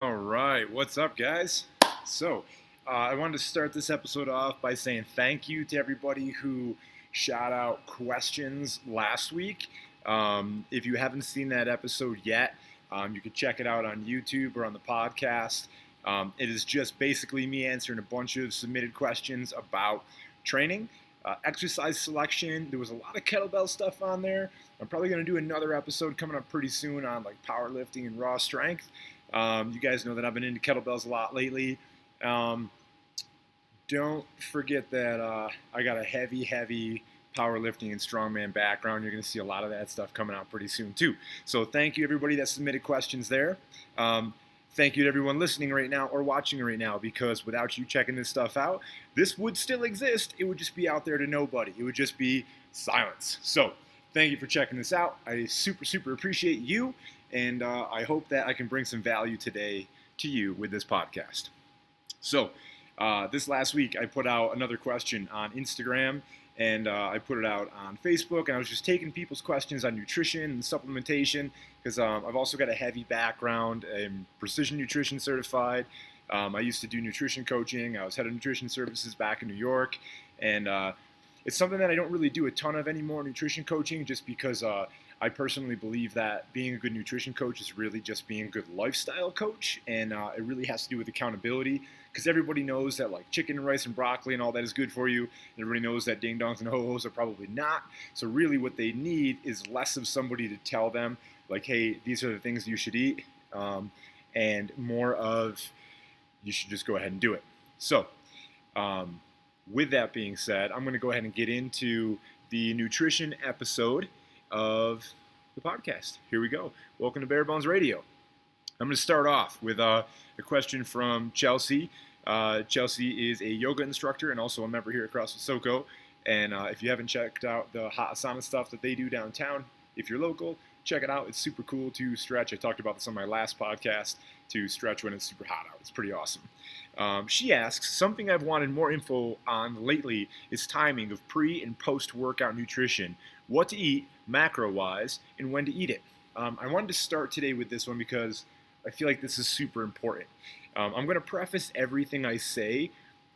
All right, what's up, guys? So, I wanted to start this episode off by saying thank you to everybody who shot out questions last week. If you haven't seen that episode yet, you can check it out on YouTube or on the podcast. It is just basically me answering a bunch of submitted questions about training, exercise selection. There was a lot of kettlebell stuff on there. I'm probably going to do another episode coming up pretty soon on like powerlifting and raw strength. You guys know that I've been into kettlebells a lot lately. Don't forget that I got a heavy powerlifting and strongman background. You're going to see a lot of that stuff coming out pretty soon too. So thank you everybody that submitted questions there. Thank you to everyone listening right now or watching right now, because without you checking this stuff out, this would still exist. It would just be out there to nobody. It would just be silence. So thank you for checking this out. I super appreciate you. And I hope that I can bring some value today to you with this podcast. So this last week, I put out another question on Instagram, and I put it out on Facebook, and I was just taking people's questions on nutrition and supplementation, because I've also got a heavy background. I'm precision nutrition certified. I used to do nutrition coaching. I was head of nutrition services back in New York, and it's something that I don't really do a ton of anymore, nutrition coaching, just because I personally believe that being a good nutrition coach is really just being a good lifestyle coach, and it really has to do with accountability, because everybody knows that like chicken and rice and broccoli and all that is good for you. Everybody knows that ding dongs and ho-hos are probably not. So really what they need is less of somebody to tell them like, hey, these are the things you should eat, and more of you should just go ahead and do it. So with that being said, I'm going to go ahead and get into the nutrition episode of the podcast. Here we go. Welcome to Bare Bones Radio. I'm going to start off with a question from Chelsea. Chelsea is a yoga instructor and also a member here at CrossFit SoCo. And if you haven't checked out the hot sauna stuff that they do downtown, if you're local, check it out. It's super cool to stretch. I talked about this on my last podcast, to stretch when it's super hot out. It's pretty awesome. She asks, something I've wanted more info on lately is timing of pre- and post-workout nutrition. What to eat, macro-wise, and when to eat it. I wanted to start today with this one because I feel like this is super important. I'm going to preface everything I say,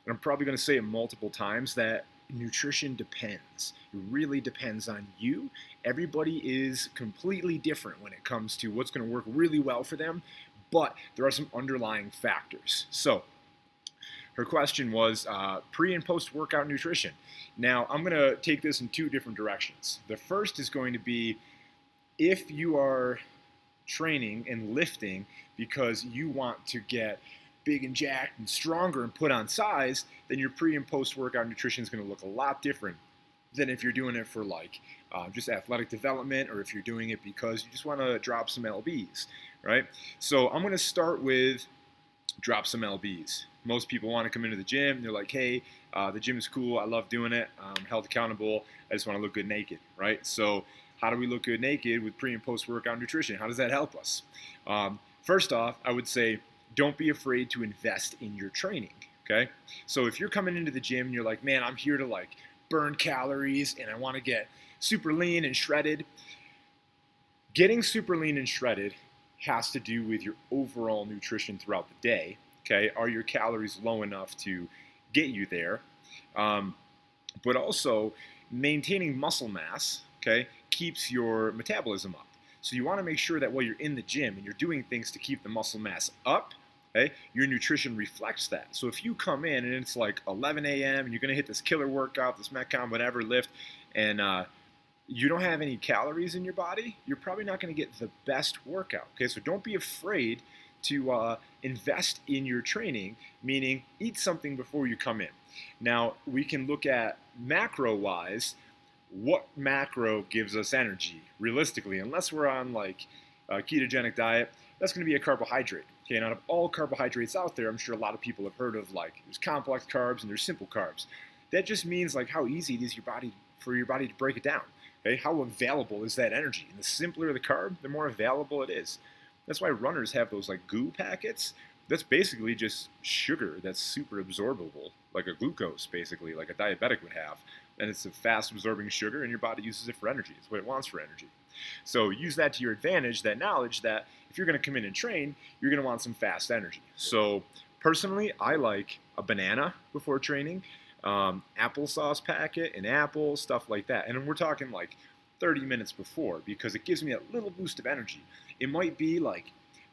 and I'm probably going to say it multiple times, that nutrition depends. It really depends on you. Everybody is completely different when it comes to what's going to work really well for them, but there are some underlying factors. So her question was pre- and post-workout nutrition. Now, I'm going to take this in two different directions. The first is going to be if you are training and lifting because you want to get big and jacked and stronger and put on size, then your pre- and post-workout nutrition is going to look a lot different than if you're doing it for like just athletic development, or if you're doing it because you just want to drop some LBs, right? So I'm going to start with drop some LBs. Most people want to come into the gym. They're like, hey, the gym is cool. I love doing it. I'm held accountable. I just want to look good naked, right? So how do we look good naked with pre- and post-workout nutrition? How does that help us? First off, I would say don't be afraid to invest in your training, okay? So if you're coming into the gym and you're like, man, I'm here to like burn calories and I want to get super lean and shredded, getting super lean and shredded has to do with your overall nutrition throughout the day. Okay, are your calories low enough to get you there? But also, maintaining muscle mass, okay, keeps your metabolism up. So you want to make sure that while you're in the gym and you're doing things to keep the muscle mass up, okay, your nutrition reflects that. So if you come in and it's like 11 a.m. and you're going to hit this killer workout, this Metcon, whatever, lift, and you don't have any calories in your body, you're probably not going to get the best workout. Okay, so don't be afraid to invest in your training, meaning eat something before you come in. Now, we can look at macro-wise, what macro gives us energy, realistically, unless we're on like a ketogenic diet, that's going to be a carbohydrate. Okay, and out of all carbohydrates out there, I'm sure a lot of people have heard of like there's complex carbs and there's simple carbs. That just means like how easy it is for your body to break it down. Okay, how available is that energy? And the simpler the carb, the more available it is. That's why runners have those like goo packets. That's basically just sugar that's super absorbable, like a glucose, basically, like a diabetic would have. And it's a fast absorbing sugar, and your body uses it for energy. It's what it wants for energy. So use that to your advantage, that knowledge that if you're going to come in and train, you're going to want some fast energy. So personally, I like a banana before training, applesauce packet, an apple, stuff like that. And we're talking like 30 minutes before, because it gives me a little boost of energy. It might be like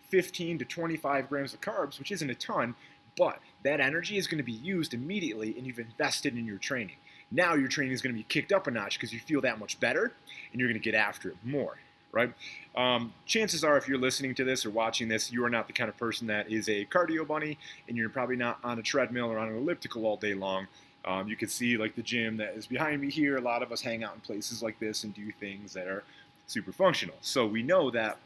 15 to 25 grams of carbs, which isn't a ton, but that energy is going to be used immediately and you've invested in your training. Now your training is going to be kicked up a notch because you feel that much better and you're going to get after it more, right? Chances are, if you're listening to this or watching this, you are not the kind of person that is a cardio bunny, and you're probably not on a treadmill or on an elliptical all day long. You can see like the gym that is behind me here. A lot of us hang out in places like this and do things that are super functional. So we know that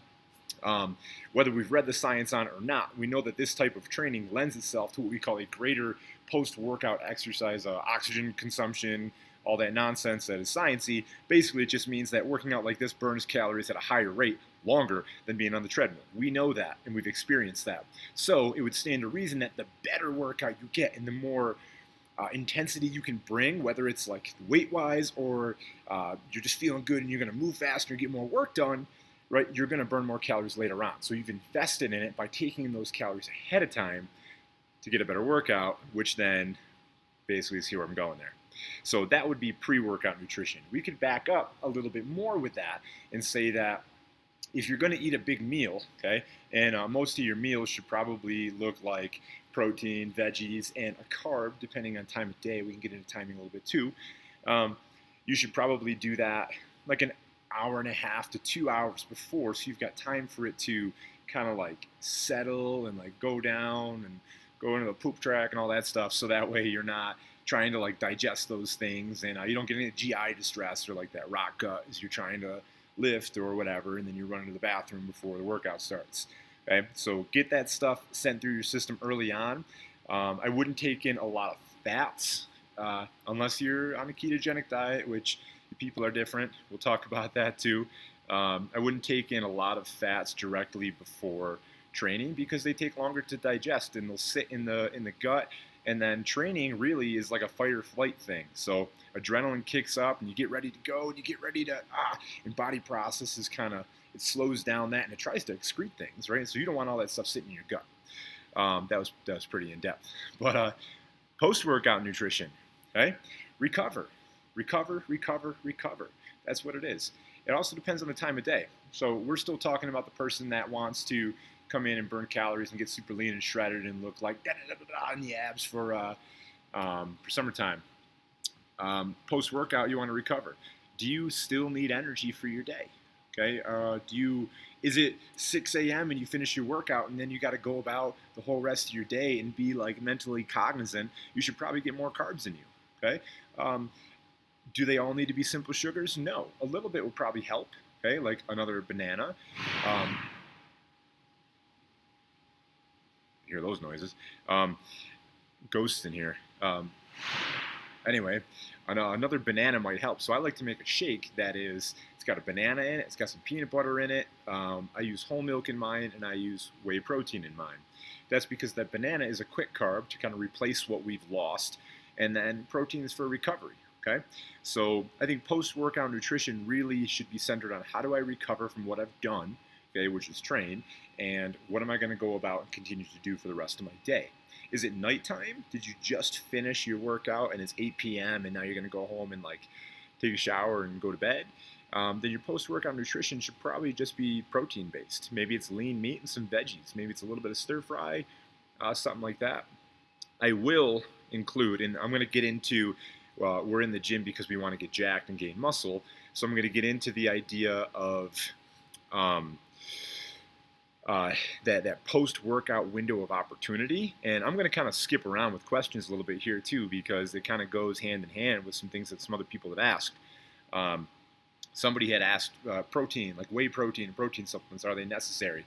whether we've read the science on it or not, we know that this type of training lends itself to what we call a greater post-workout exercise, oxygen consumption, all that nonsense that is sciencey. Basically, it just means that working out like this burns calories at a higher rate longer than being on the treadmill. We know that, and we've experienced that. So it would stand to reason that the better workout you get and the more intensity you can bring, whether it's like weight-wise or you're just feeling good and you're going to move faster and get more work done, right, you're going to burn more calories later on. So you've invested in it by taking those calories ahead of time to get a better workout, which then basically is here where I'm going there. So that would be pre-workout nutrition. We could back up a little bit more with that and say that if you're going to eat a big meal, okay, and most of your meals should probably look like protein, veggies, and a carb, depending on time of day. We can get into timing a little bit too. You should probably do that like an hour and a half to 2 hours before, so you've got time for it to kind of like settle and like go down and go into the poop track and all that stuff, so that way you're not trying to like digest those things and you don't get any GI distress or like that rock gut as you're trying to lift or whatever, and then you run into the bathroom before the workout starts. Okay, so get that stuff sent through your system early on. I wouldn't take in a lot of fats unless you're on a ketogenic diet, which people are different. We'll talk about that too. I wouldn't take in a lot of fats directly before training because they take longer to digest and they'll sit in the gut. And then training really is like a fight or flight thing. So adrenaline kicks up and you get ready to go and you get ready to, and body processes kind of, it slows down that and it tries to excrete things, right? So you don't want all that stuff sitting in your gut. That was pretty in depth. But post-workout nutrition, okay? Recover. That's what it is. It also depends on the time of day. So we're still talking about the person that wants to come in and burn calories and get super lean and shredded and look like in the abs for summertime. Post-workout, you want to recover. Do you still need energy for your day? Okay. Is it 6 a.m. and you finish your workout and then you got to go about the whole rest of your day and be like mentally cognizant? You should probably get more carbs in you. Okay. Do they all need to be simple sugars? No. A little bit will probably help. Okay. Like another banana. Hear those noises. Ghosts in here. Anyway, another banana might help. So I like to make a shake that is, it's got a banana in it, it's got some peanut butter in it. I use whole milk in mine, and I use whey protein in mine. That's because that banana is a quick carb to kind of replace what we've lost, and then protein is for recovery. Okay, so I think post-workout nutrition really should be centered on how do I recover from what I've done, okay, which is train, and what am I going to go about and continue to do for the rest of my day? Is it nighttime? Did you just finish your workout and it's 8 p.m. and now you're going to go home and like take a shower and go to bed? Then your post-workout nutrition should probably just be protein-based. Maybe it's lean meat and some veggies. Maybe it's a little bit of stir-fry, something like that. I will include, and I'm going to get into, we're in the gym because we want to get jacked and gain muscle, so I'm going to get into the idea of that post-workout window of opportunity. And I'm going to kind of skip around with questions a little bit here too, because it kind of goes hand in hand with some things that some other people have asked. Somebody had asked protein, like whey protein and protein supplements, are they necessary?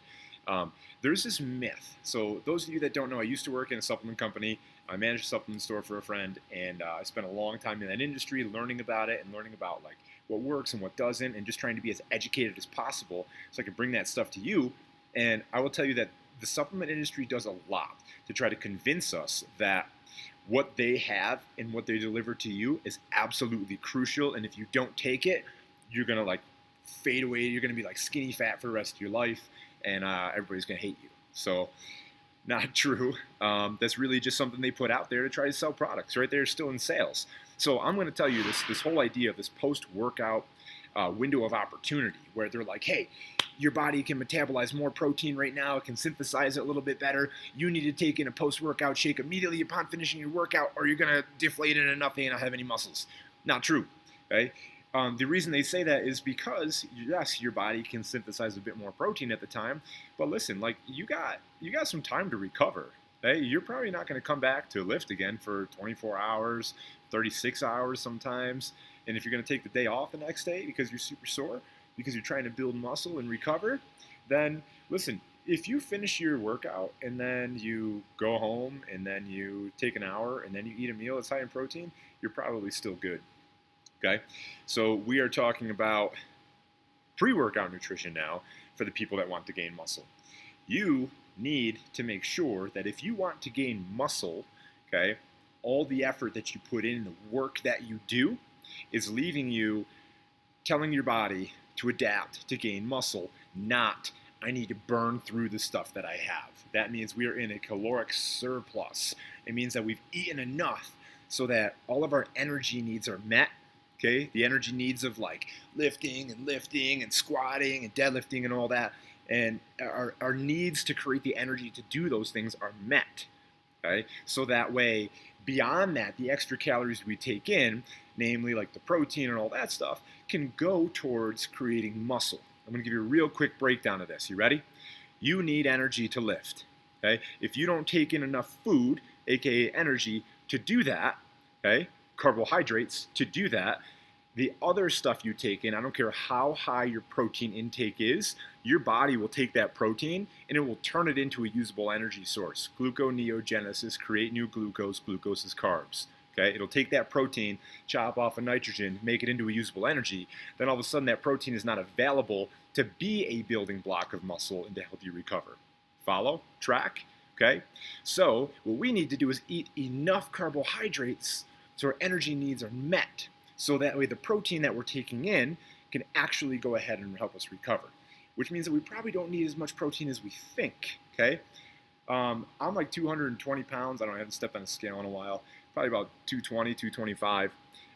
There's this myth. So those of you that don't know, I used to work in a supplement company. I managed a supplement store for a friend, and I spent a long time in that industry learning about it and learning about like what works and what doesn't, and just trying to be as educated as possible so I could bring that stuff to you. And I will tell you that the supplement industry does a lot to try to convince us that what they have and what they deliver to you is absolutely crucial. And if you don't take it, you're going to like fade away. You're going to be like skinny fat for the rest of your life, and everybody's going to hate you. So not true. That's really just something they put out there to try to sell products, right? They're still in sales. So I'm going to tell you this whole idea of this post-workout window of opportunity where they're like, hey, your body can metabolize more protein right now. It can synthesize it a little bit better. You need to take in a post-workout shake immediately upon finishing your workout, or you're going to deflate into nothing and not have any muscles. Not true, okay? The reason they say that is because, yes, your body can synthesize a bit more protein at the time, but listen, like you got some time to recover. Okay? You're probably not going to come back to lift again for 24 hours, 36 hours sometimes. And if you're going to take the day off the next day because you're super sore, because you're trying to build muscle and recover, then listen, if you finish your workout and then you go home and then you take an hour and then you eat a meal that's high in protein, you're probably still good. Okay, so we are talking about pre-workout nutrition now for the people that want to gain muscle. You need to make sure that if you want to gain muscle, okay, all the effort that you put in, the work that you do, is leaving you telling your body to adapt to gain muscle, not I need to burn through the stuff that I have. That means we are in a caloric surplus. It means that we've eaten enough so that all of our energy needs are met. Okay, the energy needs of like lifting and squatting and deadlifting and all that, and our needs to create the energy to do those things are met. Okay, so that way, beyond that, the extra calories we take in, namely like the protein and all that stuff, can go towards creating muscle. I'm going to give you a real quick breakdown of this. You ready? You need energy to lift. Okay, if you don't take in enough food, aka energy, to do that, okay, carbohydrates to do that, the other stuff you take in, I don't care how high your protein intake is, your body will take that protein and it will turn it into a usable energy source. Gluconeogenesis, create new glucose. Glucose is carbs. Okay, it'll take that protein, chop off a nitrogen, make it into a usable energy. Then all of a sudden that protein is not available to be a building block of muscle and to help you recover. Follow? Track? Okay, so what we need to do is eat enough carbohydrates so our energy needs are met. So that way the protein that we're taking in can actually go ahead and help us recover. Which means that we probably don't need as much protein as we think, okay? I'm like 220 pounds. I haven't stepped on a scale in a while. Probably about 220, 225.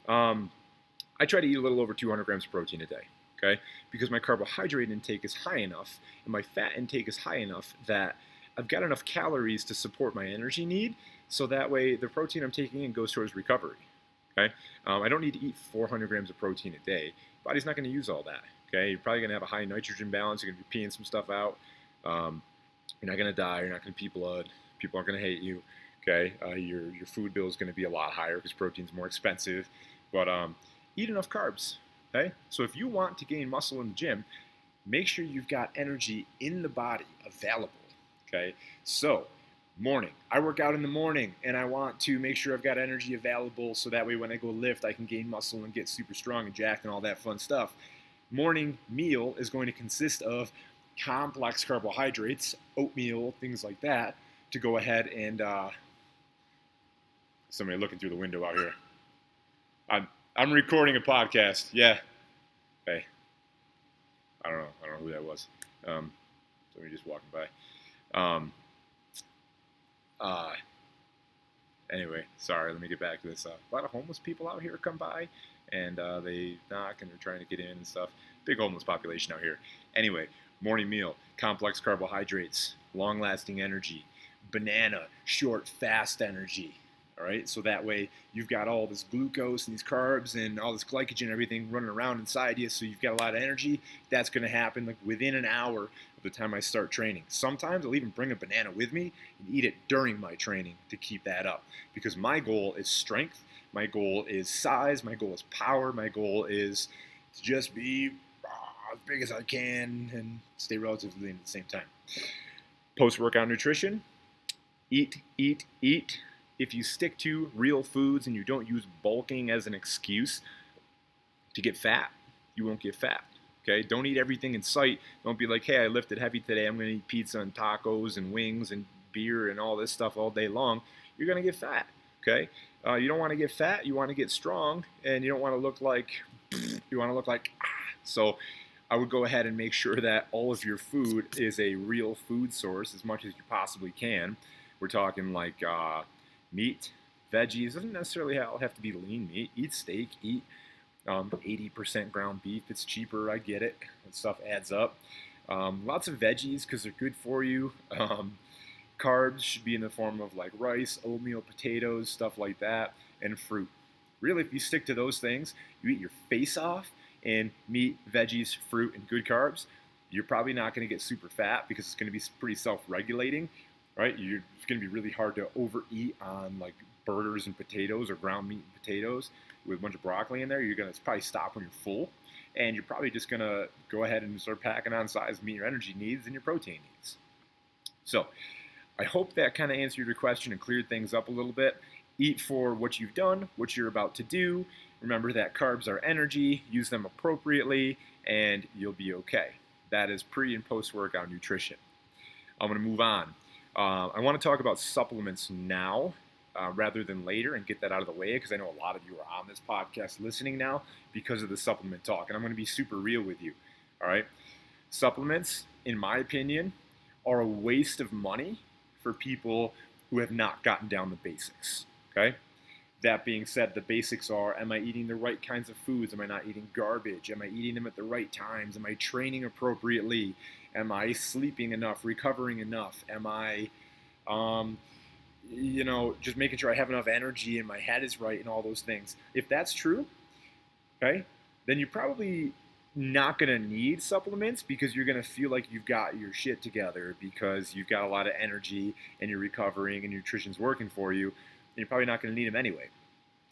I try to eat a little over 200 grams of protein a day, okay? Because my carbohydrate intake is high enough and my fat intake is high enough that I've got enough calories to support my energy need, so that way the protein I'm taking in goes towards recovery. Okay, I don't need to eat 400 grams of protein a day. Body's not going to use all that. Okay, you're probably going to have a high nitrogen balance. You're going to be peeing some stuff out. You're not going to die. You're not going to pee blood. People aren't going to hate you. Okay, your food bill is going to be a lot higher because protein's more expensive. But eat enough carbs. Okay, so if you want to gain muscle in the gym, make sure you've got energy in the body available. Okay, so morning. I work out in the morning and I want to make sure I've got energy available so that way when I go lift I can gain muscle and get super strong and jacked and all that fun stuff. Morning meal is going to consist of complex carbohydrates, oatmeal, things like that, to go ahead and somebody looking through the window out here. I'm recording a podcast. Yeah. Hey. I don't know who that was. Somebody just walking by. Anyway, sorry, let me get back to this. A lot of homeless people out here come by, and they knock, and they're trying to get in and stuff. Big homeless population out here. Anyway, morning meal, complex carbohydrates, long-lasting energy, banana, short, fast energy. All right, so that way you've got all this glucose and these carbs and all this glycogen and everything running around inside you, so you've got a lot of energy. That's going to happen like within an hour of the time I start training. Sometimes I'll even bring a banana with me and eat it during my training to keep that up, because my goal is strength, my goal is size, my goal is power, my goal is to just be as big as I can and stay relatively lean at the same time. Post-workout nutrition, eat, eat, eat. If you stick to real foods and you don't use bulking as an excuse to get fat, you won't get fat. Okay? Don't eat everything in sight. Don't be like, hey, I lifted heavy today. I'm going to eat pizza and tacos and wings and beer and all this stuff all day long. You're going to get fat. Okay? You don't want to get fat. You want to get strong, and you don't want to look like. So I would go ahead and make sure that all of your food is a real food source as much as you possibly can. We're talking like meat, veggies. Doesn't necessarily have to be lean meat. Eat steak, eat 80% ground beef. It's cheaper, I get it. That stuff adds up. Lots of veggies because they're good for you. Carbs should be in the form of like rice, oatmeal, potatoes, stuff like that, and fruit. Really, if you stick to those things, you eat your face off in meat, veggies, fruit, and good carbs, you're probably not going to get super fat because it's going to be pretty self-regulating, right? It's going to be really hard to overeat on like burgers and potatoes or ground meat and potatoes with a bunch of broccoli in there. You're going to probably stop when you're full, and you're probably just going to go ahead and start packing on size to meet your energy needs and your protein needs. So I hope that kind of answered your question and cleared things up a little bit. Eat for what you've done, what you're about to do. Remember that carbs are energy. Use them appropriately, and you'll be okay. That is pre and post-workout nutrition. I'm going to move on. I want to talk about supplements now rather than later and get that out of the way because I know a lot of you are on this podcast listening now because of the supplement talk, and I'm going to be super real with you. All right? Supplements, in my opinion, are a waste of money for people who have not gotten down the basics. Okay? That being said, the basics are, am I eating the right kinds of foods? Am I not eating garbage? Am I eating them at the right times? Am I training appropriately? Am I sleeping enough, recovering enough? Am I, just making sure I have enough energy and my head is right and all those things? If that's true, okay, then you're probably not going to need supplements because you're going to feel like you've got your shit together because you've got a lot of energy and you're recovering and nutrition's working for you. You're probably not going to need them anyway.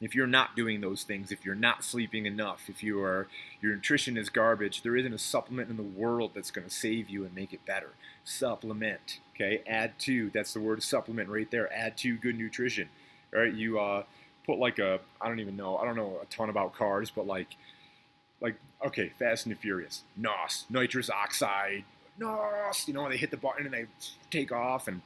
If you're not doing those things, if you're not sleeping enough, if your nutrition is garbage, there isn't a supplement in the world that's going to save you and make it better. Supplement, okay? Add to, that's the word supplement right there. Add to good nutrition, all right? You put like I don't know a ton about cars, but like, okay, Fast and the Furious, NOS, nitrous oxide, NOS, they hit the button and they take off, and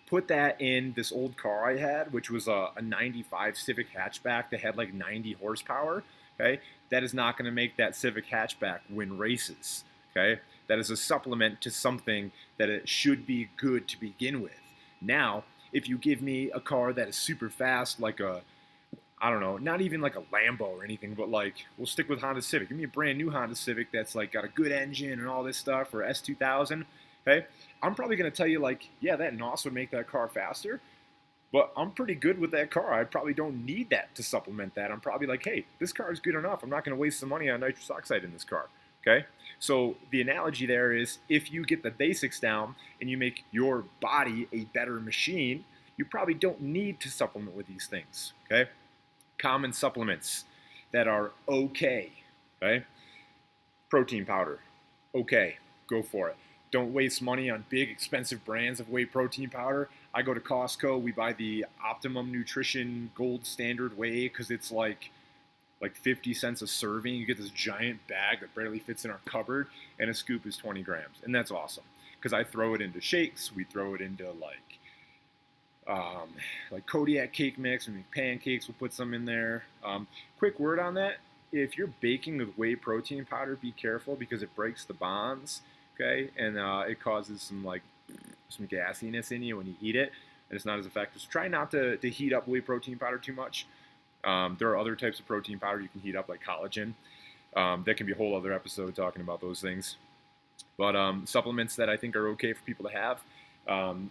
put that in this old car I had, which was a 95 Civic hatchback that had like 90 horsepower, okay? That is not going to make that Civic hatchback win races, okay? That is a supplement to something that it should be good to begin with. Now, if you give me a car that is super fast, like not even like a Lambo or anything, but like, we'll stick with Honda Civic. Give me a brand new Honda Civic that's like got a good engine and all this stuff, or S2000, okay? I'm probably going to tell you like, yeah, that NOS would make that car faster, but I'm pretty good with that car. I probably don't need that to supplement that. I'm probably like, hey, this car is good enough. I'm not going to waste some money on nitrous oxide in this car, okay? So the analogy there is if you get the basics down and you make your body a better machine, you probably don't need to supplement with these things, okay? Common supplements that are okay? Protein powder, okay, go for it. Don't waste money on big, expensive brands of whey protein powder. I go to Costco. We buy the Optimum Nutrition Gold Standard Whey because it's like 50 cents a serving. You get this giant bag that barely fits in our cupboard, and a scoop is 20 grams. And that's awesome because I throw it into shakes. We throw it into like Kodiak cake mix. We make pancakes. We'll put some in there. Quick word on that. If you're baking with whey protein powder, be careful because it breaks the bonds. Okay, and it causes some gassiness in you when you eat it, and it's not as effective. So try not to heat up whey protein powder too much. There are other types of protein powder you can heat up, like collagen. That can be a whole other episode talking about those things. But supplements that I think are okay for people to have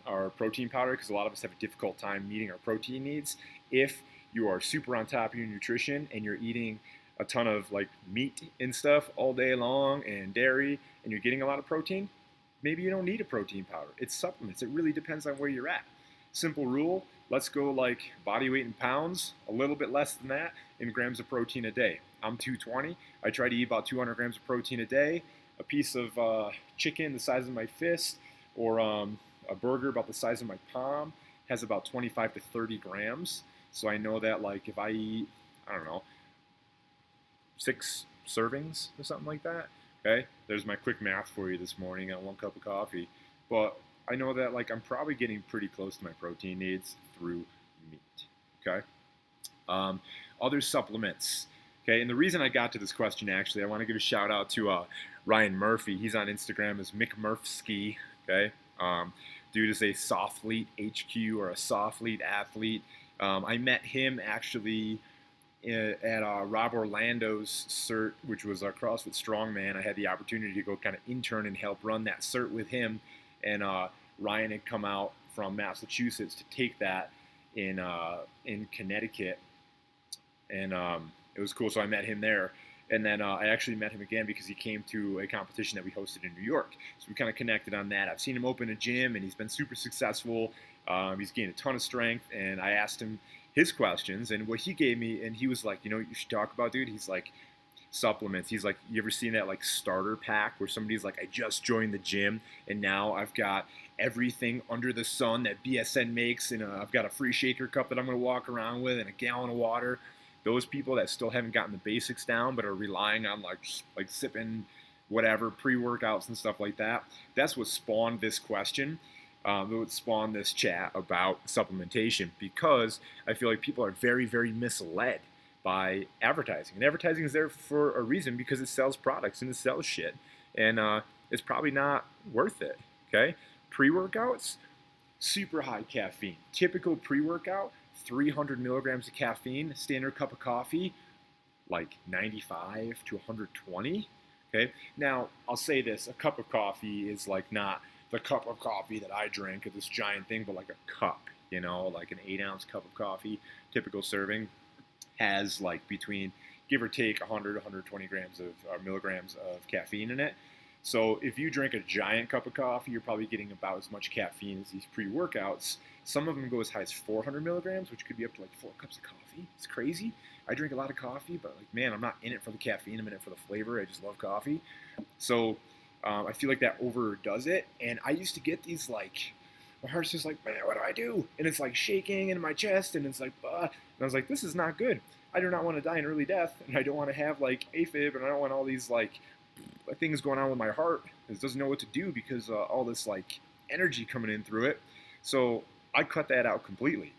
are protein powder, because a lot of us have a difficult time meeting our protein needs. If you are super on top of your nutrition and you're eating a ton of like meat and stuff all day long and dairy, and you're getting a lot of protein, maybe you don't need a protein powder. It's supplements. It really depends on where you're at. Simple rule, let's go like body weight in pounds, a little bit less than that, in grams of protein a day. I'm 220. I try to eat about 200 grams of protein a day. A piece of chicken the size of my fist, or a burger about the size of my palm, has about 25 to 30 grams. So I know that like if I eat, 6 servings or something like that, okay, there's my quick math for you this morning on 1 cup of coffee. But I know that like I'm probably getting pretty close to my protein needs through meat, okay? Other supplements, okay? And the reason I got to this question, actually, I want to give a shout out to Ryan Murphy. He's on Instagram as McMurphski. Okay, dude is a Soflete HQ or a Soflete athlete. I met him actually at Rob Orlando's cert, which was a CrossFit Strongman. I had the opportunity to go kind of intern and help run that cert with him, and Ryan had come out from Massachusetts to take that in Connecticut, and it was cool. So I met him there, and then I actually met him again because he came to a competition that we hosted in New York. So we kind of connected on that. I've seen him open a gym, and he's been super successful. He's gained a ton of strength, and I asked him his questions, and what he gave me, and he was like, you know what you should talk about, dude? He's like, supplements. He's like, you ever seen that like starter pack where somebody's like, I just joined the gym, and now I've got everything under the sun that BSN makes, and I've got a free shaker cup that I'm going to walk around with, and a gallon of water. Those people that still haven't gotten the basics down but are relying on like sipping whatever pre-workouts and stuff like that, that's what spawned this question. It would spawn this chat about supplementation, because I feel like people are very, very misled by advertising. And advertising is there for a reason, because it sells products and it sells shit. And it's probably not worth it, okay? Pre-workouts, super high caffeine. Typical pre-workout, 300 milligrams of caffeine. Standard cup of coffee, like 95 to 120, okay? Now, I'll say this, a cup of coffee is like not the cup of coffee that I drink at this giant thing, but like a cup, you know, like an 8-ounce cup of coffee, typical serving, has like between, give or take, 100 120 grams of milligrams of caffeine in it. So if you drink a giant cup of coffee, you're probably getting about as much caffeine as these pre-workouts. Some of them go as high as 400 milligrams, which could be up to like 4 cups of coffee. It's crazy. I drink a lot of coffee, but like, man, I'm not in it for the caffeine. I'm in it for the flavor. I just love coffee. So I feel like that overdoes it. And I used to get these like, my heart's just like, man, what do I do? And it's like shaking in my chest, and it's like, and I was like, this is not good. I do not want to die an early death, and I don't want to have like AFib, and I don't want all these like things going on with my heart. It doesn't know what to do because all this like energy coming in through it. So I cut that out completely.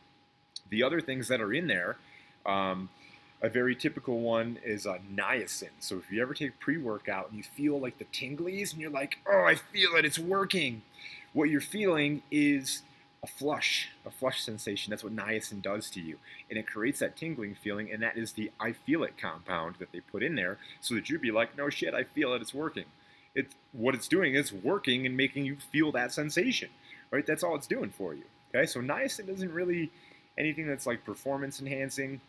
The other things that are in there, a very typical one is niacin. So if you ever take pre-workout and you feel like the tinglies and you're like, oh, I feel it, it's working. What you're feeling is a flush sensation. That's what niacin does to you. And it creates that tingling feeling, and that is the I feel it compound that they put in there so that you'd be like, no shit, I feel it, it's working. What it's doing is working and making you feel that sensation, right? That's all it's doing for you, okay? So niacin isn't really anything that's like performance enhancing.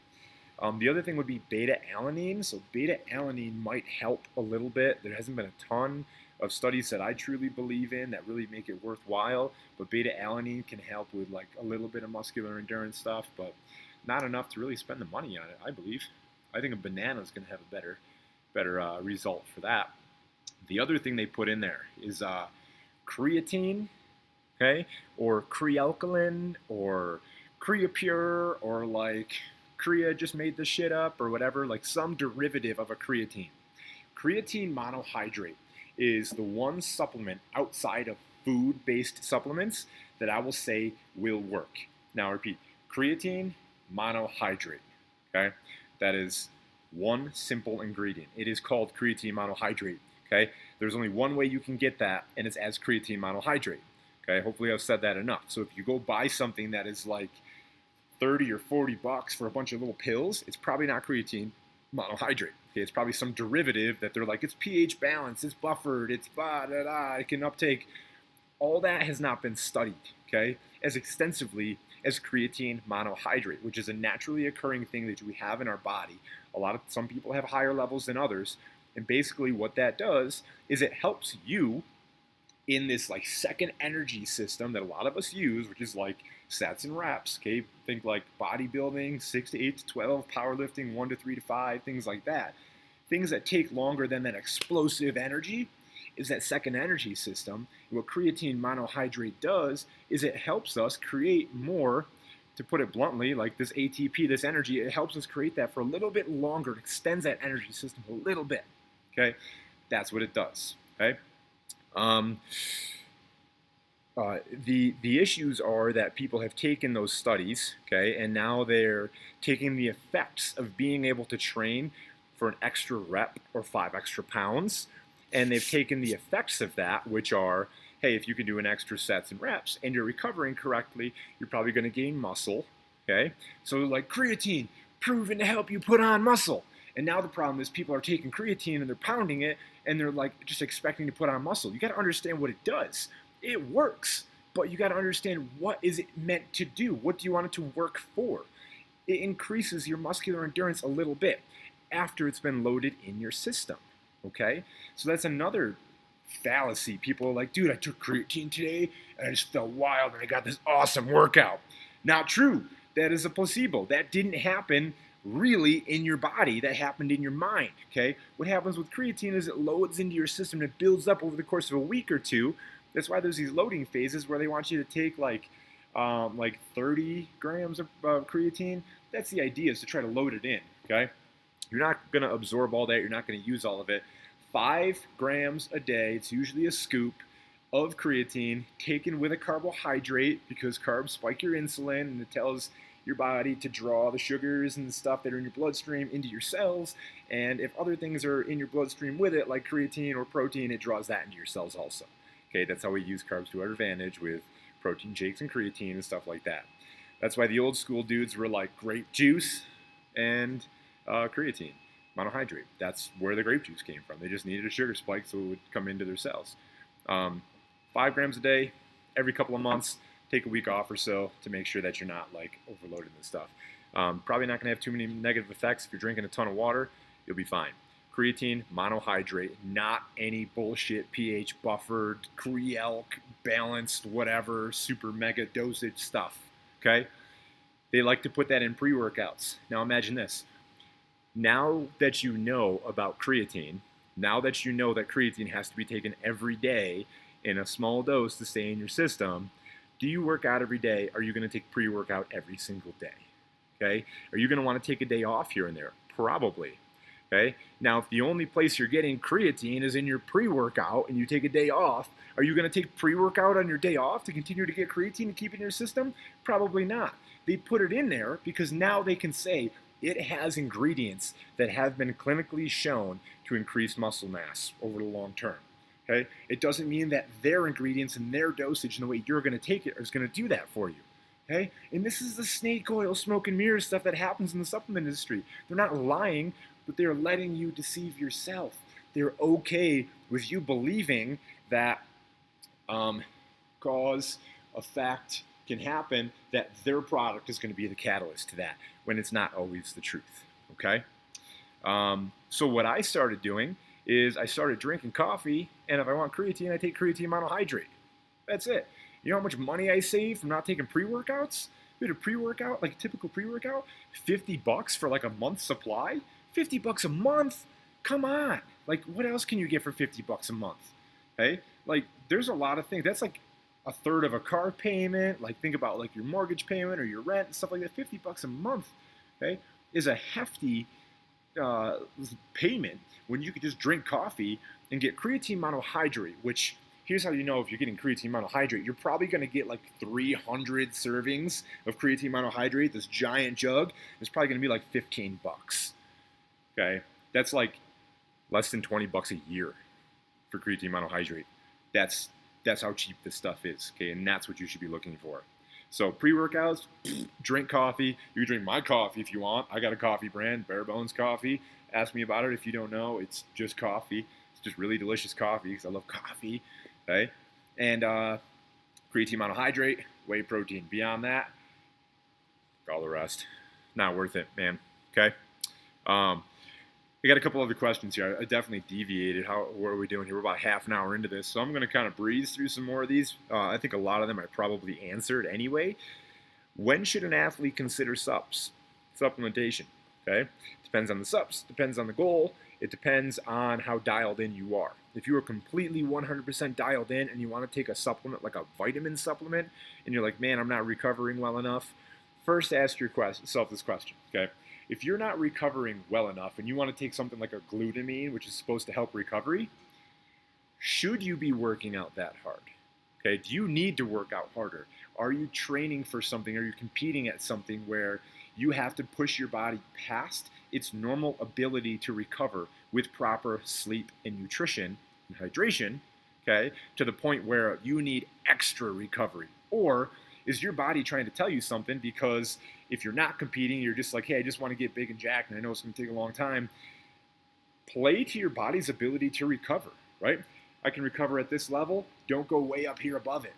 The other thing would be beta-alanine. So beta-alanine might help a little bit. There hasn't been a ton of studies that I truly believe in that really make it worthwhile, but beta-alanine can help with like a little bit of muscular endurance stuff, but not enough to really spend the money on it, I believe. I think a banana is going to have a better result for that. The other thing they put in there is creatine, okay, or Crealkaline, or Creapure, or like Crea just made this shit up, or whatever, like some derivative of a creatine. Creatine monohydrate is the one supplement outside of food-based supplements that I will say will work. Now I repeat, creatine monohydrate, okay? That is one simple ingredient. It is called creatine monohydrate, okay? There's only one way you can get that, and it's as creatine monohydrate, okay? Hopefully I've said that enough. So if you go buy something that is like 30 or 40 bucks for a bunch of little pills, it's probably not creatine monohydrate. Okay, it's probably some derivative that they're like, it's pH balanced, it's buffered, it's it can uptake. All that has not been studied, okay, as extensively as creatine monohydrate, which is a naturally occurring thing that we have in our body. Some people have higher levels than others, and basically what that does is it helps you in this like second energy system that a lot of us use, which is like sets and reps, okay? Think like bodybuilding, 6 to 8 to 12, powerlifting, 1 to 3 to 5, things like that. Things that take longer than that explosive energy is that second energy system. And what creatine monohydrate does is it helps us create more, to put it bluntly, like this ATP, this energy, it helps us create that for a little bit longer. It extends that energy system a little bit, okay? That's what it does, okay? The issues are that people have taken those studies, okay, and now they're taking the effects of being able to train for an extra rep or 5 extra pounds, And they've taken the effects of that, which are, hey, if you can do an extra sets and reps and you're recovering correctly, you're probably going to gain muscle. Okay, so like creatine, proven to help you put on muscle. And now the problem is people are taking creatine and they're pounding it and they're like just expecting to put on muscle. You got to understand what it does. It works, but you got to understand what is it meant to do? What do you want it to work for? It increases your muscular endurance a little bit after it's been loaded in your system. Okay, so that's another fallacy. People are like, dude, I took creatine today and I just felt wild and I got this awesome workout. Not true. That is a placebo. That didn't happen really in your body. That happened in your mind. Okay, what happens with creatine is it loads into your system and it builds up over the course of a week or two. That's why there's these loading phases where they want you to take like 30 grams of creatine. That's the idea, is to try to load it in. Okay, you're not going to absorb all that. You're not going to use all of it. 5 grams a day, it's usually a scoop of creatine taken with a carbohydrate, because carbs spike your insulin and it tells your body to draw the sugars and the stuff that are in your bloodstream into your cells. And if other things are in your bloodstream with it, like creatine or protein, it draws that into your cells also. Okay, that's how we use carbs to our advantage with protein shakes and creatine and stuff like that. That's why the old school dudes were like grape juice and creatine, monohydrate. That's where the grape juice came from. They just needed a sugar spike so it would come into their cells. 5 grams a day, every couple of months. Take a week off or so to make sure that you're not like overloading this stuff. Probably not going to have too many negative effects. If you're drinking a ton of water, you'll be fine. Creatine, monohydrate, not any bullshit pH buffered, Cre-Elk, balanced, whatever, super mega dosage stuff. Okay? They like to put that in pre-workouts. Now imagine this. Now that you know about creatine, now that you know that creatine has to be taken every day in a small dose to stay in your system, do you work out every day? Are you going to take pre-workout every single day? Okay? Are you going to want to take a day off here and there? Probably. Okay? Now, if the only place you're getting creatine is in your pre-workout and you take a day off, are you going to take pre-workout on your day off to continue to get creatine and keep it in your system? Probably not. They put it in there because now they can say it has ingredients that have been clinically shown to increase muscle mass over the long term. Okay? It doesn't mean that their ingredients and their dosage and the way you're going to take it is going to do that for you. Okay? And this is the snake oil, smoke and mirrors stuff that happens in the supplement industry. They're not lying, but they're letting you deceive yourself. They're okay with you believing that cause, effect can happen, that their product is going to be the catalyst to that, when it's not always the truth. Okay? So what I started doing is I started drinking coffee, and if I want creatine, I take creatine monohydrate. That's it. You know how much money I save from not taking pre-workouts? Dude, a pre-workout, like a typical pre-workout, $50 for like a month's supply? $50 a month? Come on. Like, what else can you get for $50 a month? Hey, like, there's a lot of things. That's like a third of a car payment. Like, think about like your mortgage payment or your rent and stuff like that. $50 a month, okay, is a hefty payment when you could just drink coffee and get creatine monohydrate, which, here's how you know if you're getting creatine monohydrate. You're probably going to get like 300 servings of creatine monohydrate. This giant jug is probably going to be like $15. Okay, that's like less than $20 a year for creatine monohydrate. That's how cheap this stuff is. Okay, and that's what you should be looking for. So pre-workouts, drink coffee. You can drink my coffee if you want. I got a coffee brand, Bare Bones Coffee. Ask me about it if you don't know. It's just coffee. It's just really delicious coffee because I love coffee. Okay, and creatine monohydrate, whey protein. Beyond that, all the rest, not worth it, man. Okay. I got a couple other questions here. I definitely deviated. What are we doing here? We're about half an hour into this, so I'm going to kind of breeze through some more of these. I think a lot of them I probably answered anyway. When should an athlete consider supplementation? Okay, depends on the subs, depends on the goal. It depends on how dialed in you are. If you are completely 100% dialed in and you want to take a supplement, like a vitamin supplement, and you're like, man, I'm not recovering well enough, first ask yourself this question, okay? If you're not recovering well enough and you want to take something like a glutamine, which is supposed to help recovery, should you be working out that hard? Okay, do you need to work out harder? Are you training for something? Are you competing at something where you have to push your body past its normal ability to recover with proper sleep and nutrition and hydration, okay, to the point where you need extra recovery? Or is your body trying to tell you something because if you're not competing, you're just like, hey, I just want to get big and jacked, and I know it's going to take a long time. Play to your body's ability to recover, right? I can recover at this level. Don't go way up here above it,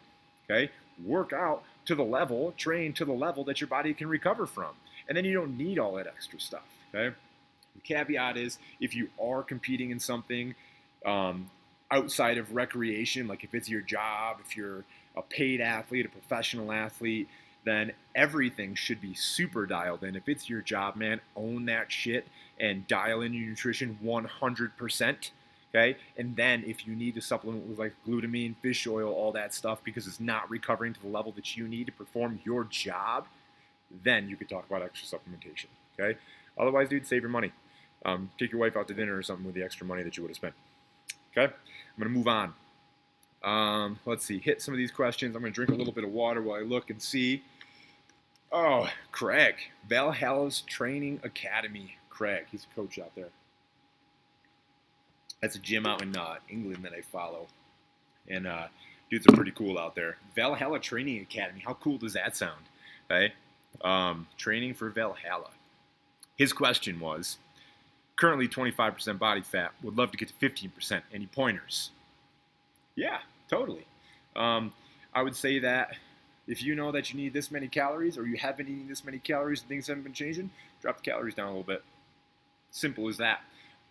okay? Work out to the level, train to the level that your body can recover from. And then you don't need all that extra stuff, okay? The caveat is if you are competing in something outside of recreation, like if it's your job, if you're a paid athlete, a professional athlete, then everything should be super dialed in. If it's your job, man, own that shit and dial in your nutrition 100%. Okay, and then if you need to supplement with like glutamine, fish oil, all that stuff because it's not recovering to the level that you need to perform your job, then you could talk about extra supplementation. Okay, otherwise, dude, save your money. Take your wife out to dinner or something with the extra money that you would have spent. Okay, I'm gonna move on. Let's see, hit some of these questions. I'm gonna drink a little bit of water while I look and see. Oh, Craig, Valhalla's Training Academy. Craig, he's a coach out there. That's a gym out in England that I follow. And dudes are pretty cool out there. Valhalla Training Academy. How cool does that sound? Okay? Training for Valhalla. His question was, currently 25% body fat. Would love to get to 15%. Any pointers? Yeah, totally. I would say that if you know that you need this many calories or you have been eating this many calories and things haven't been changing, drop the calories down a little bit. Simple as that.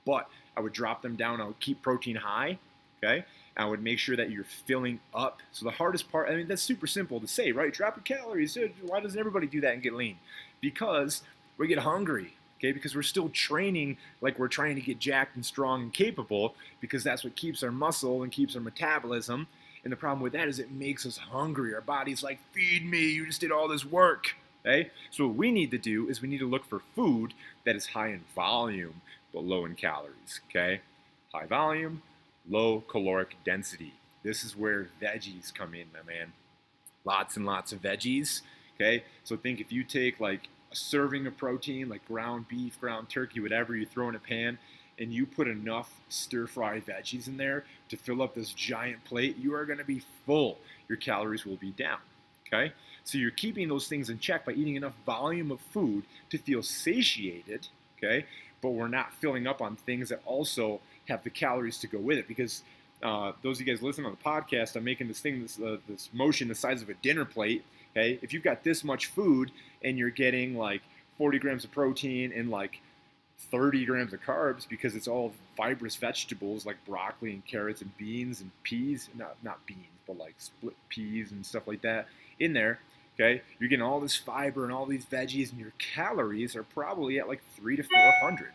But I would drop them down. I would keep protein high, okay? I would make sure that you're filling up. So the hardest part, I mean, that's super simple to say, right? Drop your calories. Why doesn't everybody do that and get lean? Because we get hungry, okay? Because we're still training like we're trying to get jacked and strong and capable because that's what keeps our muscle and keeps our metabolism. And the problem with that is it makes us hungry. Our body's like, feed me. You just did all this work, okay? So what we need to do is we need to look for food that is high in volume but low in calories, okay? High volume, low caloric density. This is where veggies come in, my man. Lots and lots of veggies, okay? So think if you take like a serving of protein, like ground beef, ground turkey, whatever you throw in a pan, and you put enough stir-fried veggies in there to fill up this giant plate, you are gonna be full. Your calories will be down, okay? So you're keeping those things in check by eating enough volume of food to feel satiated, okay? But we're not filling up on things that also have the calories to go with it. Because those of you guys listening on the podcast, I'm making this thing, this motion the size of a dinner plate. Okay, if you've got this much food and you're getting like 40 grams of protein and like 30 grams of carbs because it's all fibrous vegetables like broccoli and carrots and beans and peas, not beans, but like split peas and stuff like that in there. Okay, you're getting all this fiber and all these veggies, and your calories are probably at like 300 to 400.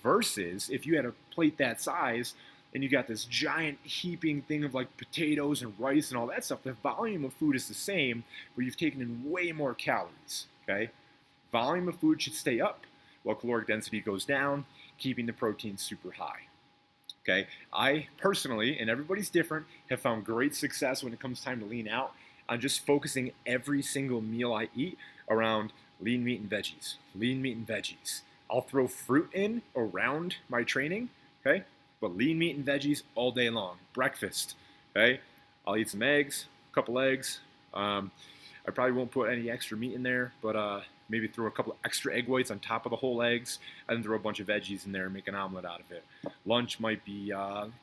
Versus if you had a plate that size and you got this giant heaping thing of like potatoes and rice and all that stuff, the volume of food is the same, but you've taken in way more calories. Okay, volume of food should stay up while caloric density goes down, keeping the protein super high. Okay, I personally, and everybody's different, have found great success when it comes time to lean out. I'm just focusing every single meal I eat around lean meat and veggies. Lean meat and veggies. I'll throw fruit in around my training, okay? But lean meat and veggies all day long. Breakfast, okay? I'll eat some eggs, a couple eggs. I probably won't put any extra meat in there, but maybe throw a couple of extra egg whites on top of the whole eggs, and then throw a bunch of veggies in there and make an omelet out of it. Lunch might be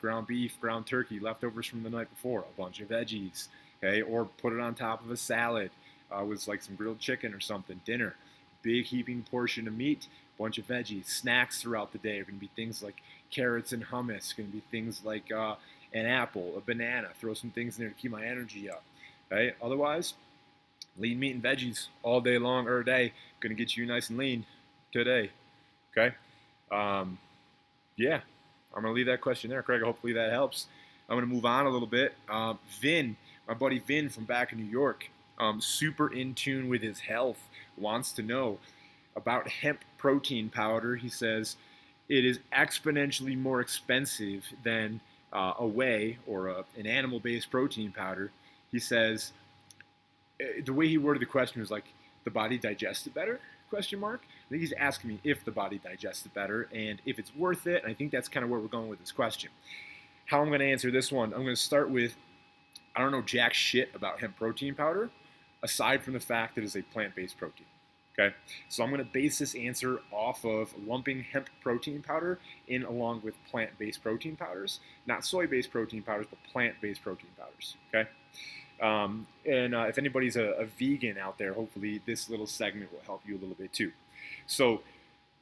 ground beef, ground turkey, leftovers from the night before, a bunch of veggies. Okay, or put it on top of a salad with like some grilled chicken or something. Dinner, big heaping portion of meat, bunch of veggies. Snacks throughout the day are going to be things like carrots and hummus. Going to be things like an apple, a banana. Throw some things in there to keep my energy up. Okay, otherwise, lean meat and veggies all day long or a day. Going to get you nice and lean today. Okay, yeah, I'm going to leave that question there, Craig. Hopefully that helps. I'm going to move on a little bit. Vin. My buddy Vin from back in New York, super in tune with his health, wants to know about hemp protein powder. He says it is exponentially more expensive than a whey or an animal-based protein powder. He says, the way he worded the question was like, the body digests it better? Question mark. I think he's asking me if the body digests it better and if it's worth it. And I think that's kind of where we're going with this question. how I'm going to answer this one, I'm going to start with, I don't know jack shit about hemp protein powder, aside from the fact that it's a plant-based protein. Okay, so I'm going to base this answer off of lumping hemp protein powder in along with plant-based protein powders, not soy-based protein powders, but plant-based protein powders. Okay, if anybody's a vegan out there, hopefully this little segment will help you a little bit too. So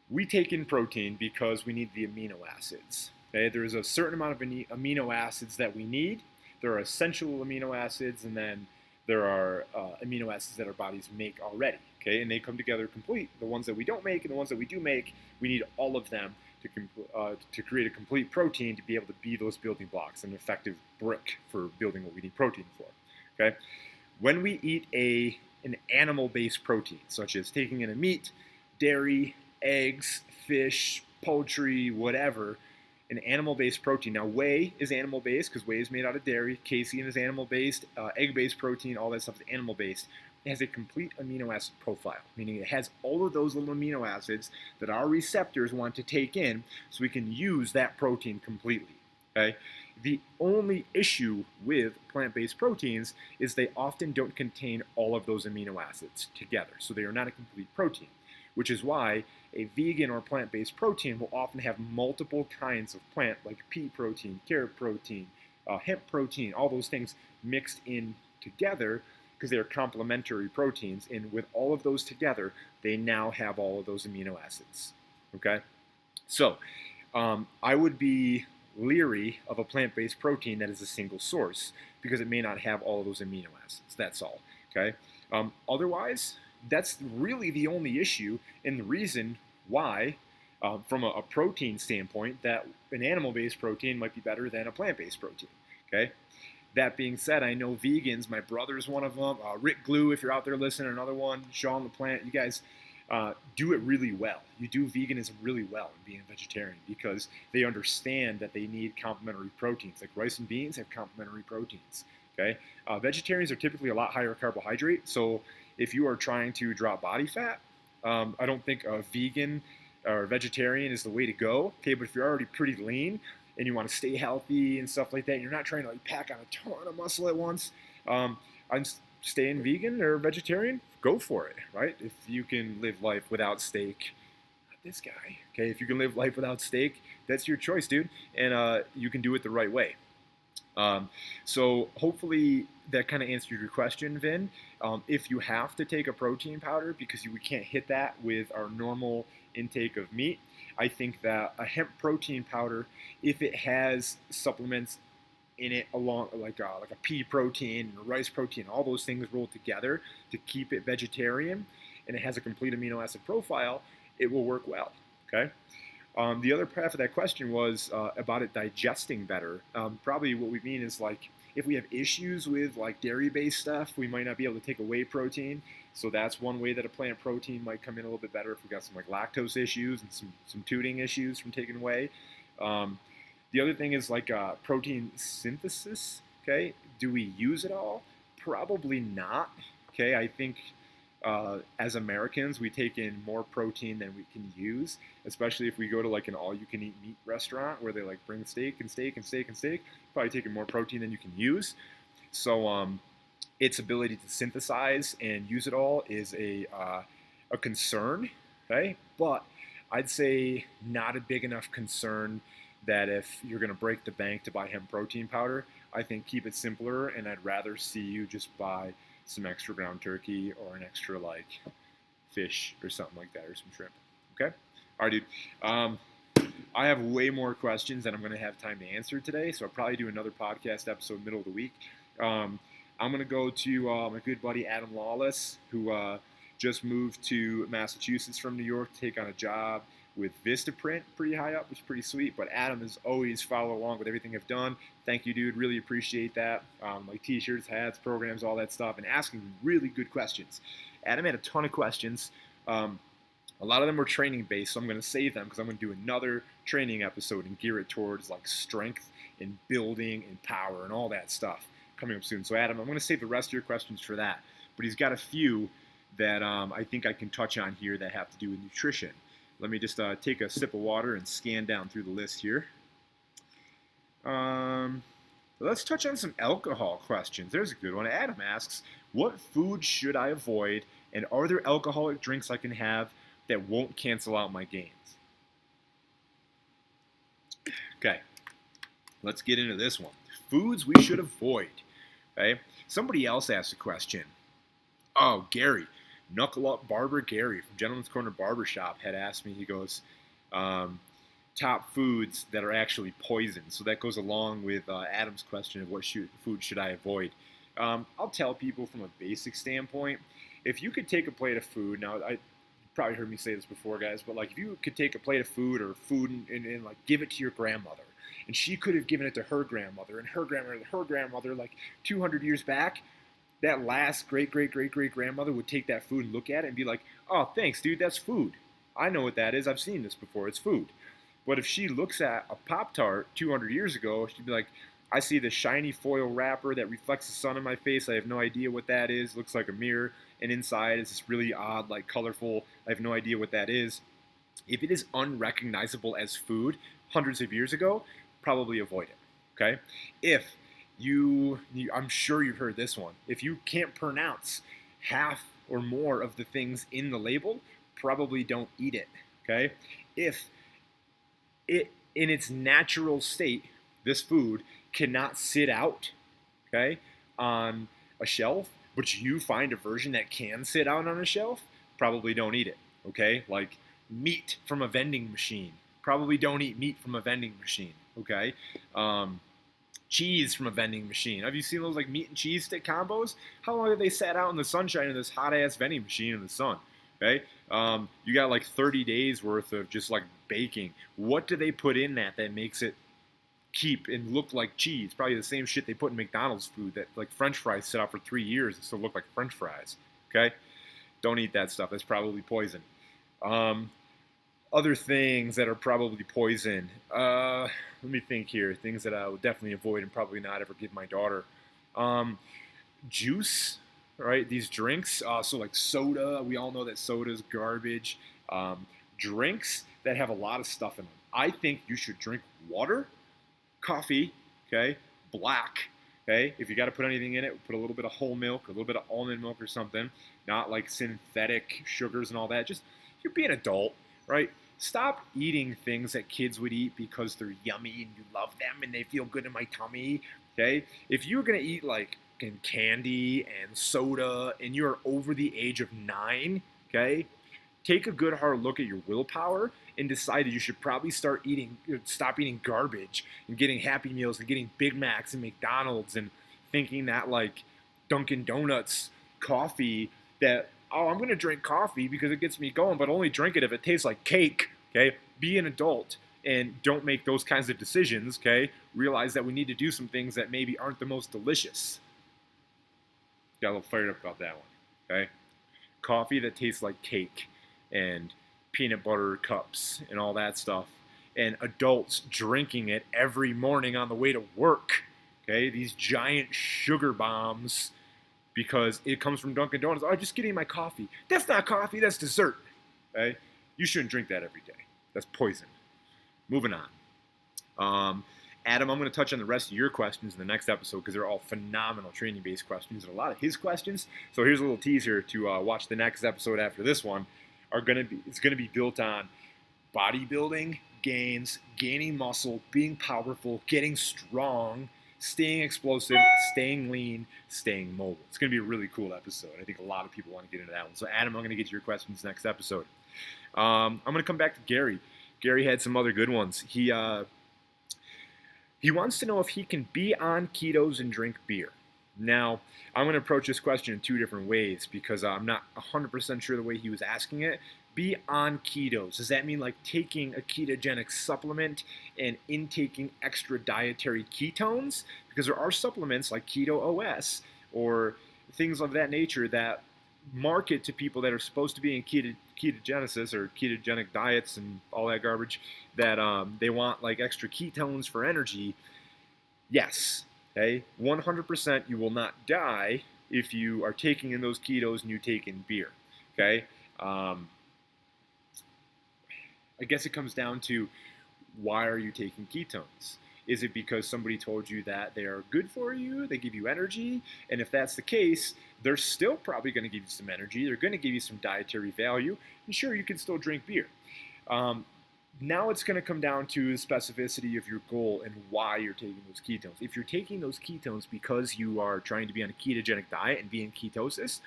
we take in protein because we need the amino acids. Okay, there's a certain amount of amino acids that we need. There are essential amino acids, and then there are amino acids that our bodies make already. Okay, and they come together complete. The ones that we don't make and the ones that we do make, we need all of them to create a complete protein to be able to be those building blocks, an effective brick for building what we need protein for. Okay, when we eat an animal-based protein, such as taking in a meat, dairy, eggs, fish, poultry, whatever, an animal-based protein. Now, whey is animal-based because whey is made out of dairy. Casein is animal-based. Egg-based protein, all that stuff is animal-based. It has a complete amino acid profile, meaning it has all of those little amino acids that our receptors want to take in so we can use that protein completely. Okay? The only issue with plant-based proteins is they often don't contain all of those amino acids together, so they are not a complete protein, which is why a vegan or plant-based protein will often have multiple kinds of plant, like pea protein, carrot protein, hemp protein, all those things mixed in together because they are complementary proteins. And with all of those together, they now have all of those amino acids. Okay? So I would be leery of a plant-based protein that is a single source because it may not have all of those amino acids. That's all. Okay? Otherwise, that's really the only issue and the reason why, from a protein standpoint, that an animal-based protein might be better than a plant-based protein. Okay. That being said, I know vegans. My brother's one of them. Rick Glue, if you're out there listening, another one. Sean LaPlante. You guys do it really well. You do veganism really well in being a vegetarian because they understand that they need complementary proteins. Like rice and beans have complementary proteins. Okay. Vegetarians are typically a lot higher carbohydrate, so if you are trying to drop body fat, I don't think a vegan or a vegetarian is the way to go. Okay, but if you're already pretty lean and you want to stay healthy and stuff like that, and you're not trying to like pack on a ton of muscle at once, I'm staying vegan or vegetarian. Go for it, right? If you can live life without steak, not this guy. Okay, if you can live life without steak, that's your choice, dude, and you can do it the right way. So hopefully that kind of answered your question, Vin. If you have to take a protein powder because we can't hit that with our normal intake of meat, I think that a hemp protein powder, if it has supplements in it along like a pea protein and a rice protein, all those things rolled together to keep it vegetarian, and it has a complete amino acid profile, it will work well. Okay. The other half of that question was about it digesting better. Probably what we mean is like if we have issues with like dairy-based stuff, we might not be able to take a whey protein. So that's one way that a plant protein might come in a little bit better if we got some like lactose issues and some tooting issues from taking whey. The other thing is like protein synthesis. Okay, do we use it all? Probably not. Okay, I think as Americans, we take in more protein than we can use, especially if we go to like an all-you-can-eat meat restaurant where they like bring steak and steak and steak and steak. Probably taking more protein than you can use. So its ability to synthesize and use it all is a concern. Okay, but I'd say not a big enough concern that if you're going to break the bank to buy hemp protein powder, I think keep it simpler, and I'd rather see you just buy some extra ground turkey or an extra like fish or something like that, or some shrimp. Okay? All right, dude. I have way more questions than I'm going to have time to answer today, so I'll probably do another podcast episode middle of the week. I'm going to go to my good buddy Adam Lawless, who just moved to Massachusetts from New York to take on a job with Vistaprint, pretty high up, which is pretty sweet. But Adam has always followed along with everything I've done. Thank you, dude. Really appreciate that. Like t-shirts, hats, programs, all that stuff, and asking really good questions. Adam had a ton of questions. A lot of them were training based, so I'm going to save them because I'm going to do another training episode and gear it towards like strength and building and power and all that stuff coming up soon. So Adam, I'm going to save the rest of your questions for that. But he's got a few that I think I can touch on here that have to do with nutrition. Let me just take a sip of water and scan down through the list here. Let's touch on some alcohol questions. There's a good one. Adam asks, what food should I avoid, and are there alcoholic drinks I can have that won't cancel out my gains? Okay, let's get into this one. Foods we should avoid. Okay, somebody else asked a question. Oh, Gary, Knuckle Up Barber Gary from Gentleman's Corner Barbershop had asked me, he goes, top foods that are actually poison. So that goes along with Adam's question of what food should I avoid. I'll tell people from a basic standpoint, if you could take a plate of food, now I probably heard me say this before, guys, but like if you could take a plate of food or food and like give it to your grandmother, and she could have given it to her grandmother, and her grandmother, like 200 years back, that last great grandmother would take that food and look at it and be like, oh, thanks, dude, that's food. I know what that is. I've seen this before. It's food. But if she looks at a Pop-Tart 200 years ago, she'd be like, I see the shiny foil wrapper that reflects the sun in my face. I have no idea what that is. Looks like a mirror. And inside is this really odd, like colorful. I have no idea what that is. If it is unrecognizable as food hundreds of years ago, probably avoid it. Okay? If I'm sure you've heard this one. If you can't pronounce half or more of the things in the label, probably don't eat it. Okay? If it in its natural state, this food cannot sit out, okay, on a shelf, but you find a version that can sit out on a shelf, probably don't eat it. Okay? Like meat from a vending machine. Probably don't eat meat from a vending machine. Okay? Cheese from a vending machine. Have you seen those like meat and cheese stick combos? How long have they sat out in the sunshine in this hot ass vending machine in the sun? Okay, you got like 30 days worth of just like baking. What do they put in that makes it keep and look like cheese? Probably the same shit they put in McDonald's food that like French fries sit out for 3 years and still look like French fries. Okay, don't eat that stuff. That's probably poison. Other things that are probably poison. Let me think here. Things that I would definitely avoid and probably not ever give my daughter. Juice, right? These drinks. So like soda. We all know that soda is garbage. Drinks that have a lot of stuff in them. I think you should drink water, coffee, okay, black. Okay, if you got to put anything in it, put a little bit of whole milk, a little bit of almond milk or something. Not like synthetic sugars and all that. Just you're being an adult, right? Stop eating things that kids would eat because they're yummy and you love them and they feel good in my tummy. Okay, if you're gonna eat like candy and soda and you're over the age of 9, okay, take a good hard look at your willpower and decide that you should probably stop eating garbage and getting Happy Meals and getting Big Macs and McDonald's and thinking that like Dunkin' Donuts coffee that, oh, I'm going to drink coffee because it gets me going, but only drink it if it tastes like cake, okay? Be an adult and don't make those kinds of decisions, okay? Realize that we need to do some things that maybe aren't the most delicious. Got a little fired up about that one, okay? Coffee that tastes like cake and peanut butter cups and all that stuff, and adults drinking it every morning on the way to work, okay? These giant sugar bombs because it comes from Dunkin' Donuts. Oh, just getting my coffee. That's not coffee, that's dessert, okay? You shouldn't drink that every day. That's poison. Moving on. Adam, I'm going to touch on the rest of your questions in the next episode because they're all phenomenal training-based questions and a lot of his questions. So here's a little teaser to watch the next episode after this one. It's going to be built on bodybuilding, gains, gaining muscle, being powerful, getting strong, staying explosive, staying lean, staying mobile. It's going to be a really cool episode. I think a lot of people want to get into that one. So Adam, I'm going to get to your questions next episode. I'm going to come back to Gary. Gary had some other good ones. He wants to know if he can be on ketos and drink beer. Now, I'm going to approach this question in 2 different ways because I'm not 100% sure the way he was asking it. Be on ketos. Does that mean like taking a ketogenic supplement and intaking extra dietary ketones? Because there are supplements like Keto OS or things of that nature that market to people that are supposed to be in ketogenesis or ketogenic diets and all that garbage that they want like extra ketones for energy. Yes. Okay, 100% you will not die if you are taking in those ketos and you take in beer. Okay, I guess it comes down to why are you taking ketones? Is it because somebody told you that they are good for you, they give you energy? And if that's the case, they're still probably going to give you some energy. They're going to give you some dietary value. And sure, you can still drink beer. Um, Now it's going to come down to the specificity of your goal and why you're taking those ketones. If you're taking those ketones because you are trying to be on a ketogenic diet and be in ketosis,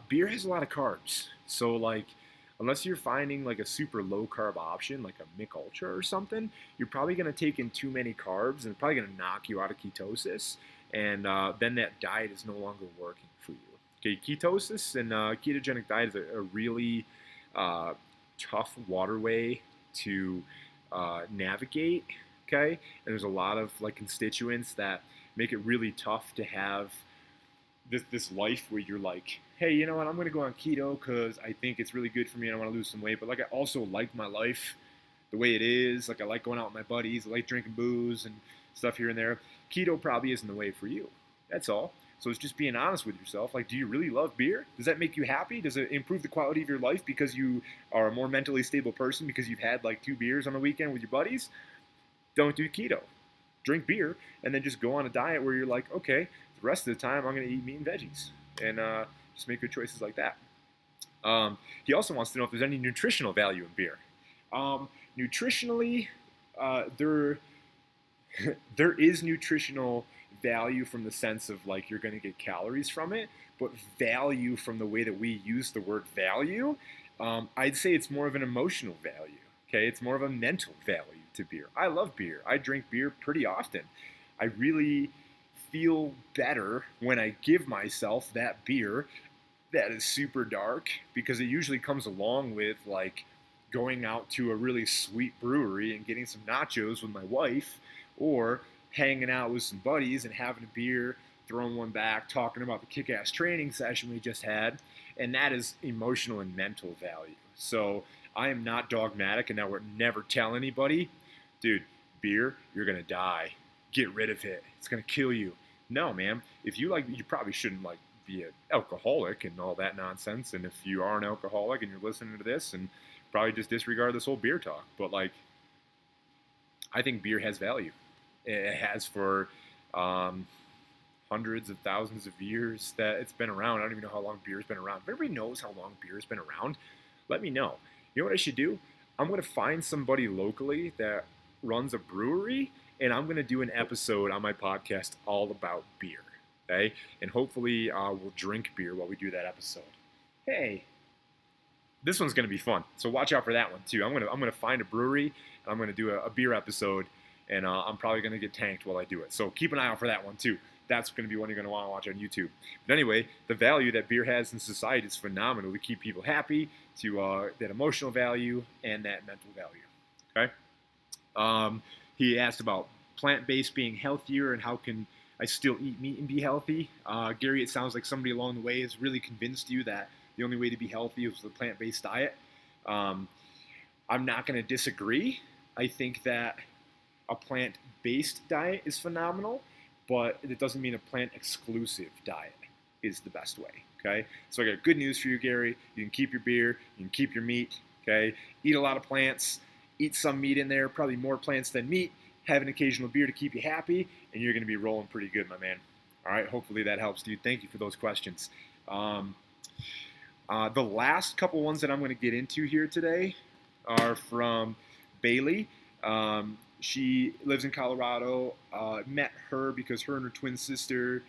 beer has a lot of carbs. So like, unless you're finding like a super low carb option, like a Mick Ultra or something, you're probably going to take in too many carbs and it's probably going to knock you out of ketosis. And then that diet is no longer working for you. Okay, ketosis and ketogenic diet is a really tough waterway to navigate. Okay, and there's a lot of like constituents that make it really tough to have this life where you're like, hey, you know what, I'm going to go on keto because I think it's really good for me and I want to lose some weight, but like I also like my life the way it is. Like I like going out with my buddies, I like drinking booze and stuff here and there. Keto probably isn't the way for you. That's all. So it's just being honest with yourself. Like, do you really love beer? Does that make you happy? Does it improve the quality of your life because you are a more mentally stable person because you've had like 2 beers on the weekend with your buddies? Don't do keto. Drink beer and then just go on a diet where you're like, okay, the rest of the time I'm going to eat meat and veggies. And just make good choices like that. He also wants to know if there's any nutritional value in beer. Nutritionally, there is nutritional value from the sense of like you're going to get calories from it, but value from the way that we use the word value, I'd say it's more of an emotional value. Okay, it's more of a mental value to beer. I love beer. I drink beer pretty often. I really feel better when I give myself that beer that is super dark because it usually comes along with like going out to a really sweet brewery and getting some nachos with my wife or hanging out with some buddies and having a beer, throwing one back, talking about the kick-ass training session we just had, and that is emotional and mental value. So I am not dogmatic and I would never tell anybody, dude, beer, you're going to die. Get rid of it. It's going to kill you. No, man. If you like, you probably shouldn't like be an alcoholic and all that nonsense. And if you are an alcoholic and you're listening to this, and probably just disregard this whole beer talk. But like, I think beer has value. It has for hundreds of thousands of years that it's been around. I don't even know how long beer's been around. If everybody knows how long beer's been around, let me know. You know what I should do? I'm going to find somebody locally that runs a brewery, and I'm going to do an episode on my podcast all about beer, okay? And hopefully we'll drink beer while we do that episode. Hey, this one's going to be fun, so watch out for that one too. I'm going to find a brewery, and I'm going to do a beer episode, and I'm probably going to get tanked while I do it. So keep an eye out for that one too. That's going to be one you're going to want to watch on YouTube. But anyway, the value that beer has in society is phenomenal to keep people happy, to that emotional value and that mental value. Okay. He asked about plant-based being healthier and how can I still eat meat and be healthy. Gary, it sounds like somebody along the way has really convinced you that the only way to be healthy is the plant-based diet. I'm not going to disagree. I think that a plant-based diet is phenomenal, but it doesn't mean a plant-exclusive diet is the best way, okay? So I got good news for you, Gary. You can keep your beer, you can keep your meat, okay? Eat a lot of plants, eat some meat in there, probably more plants than meat, have an occasional beer to keep you happy, and you're going to be rolling pretty good, my man. All right, hopefully that helps, dude. Thank you for those questions. The last couple ones that I'm going to get into here today are from Bailey. She lives in Colorado. Met her because her and her twin sister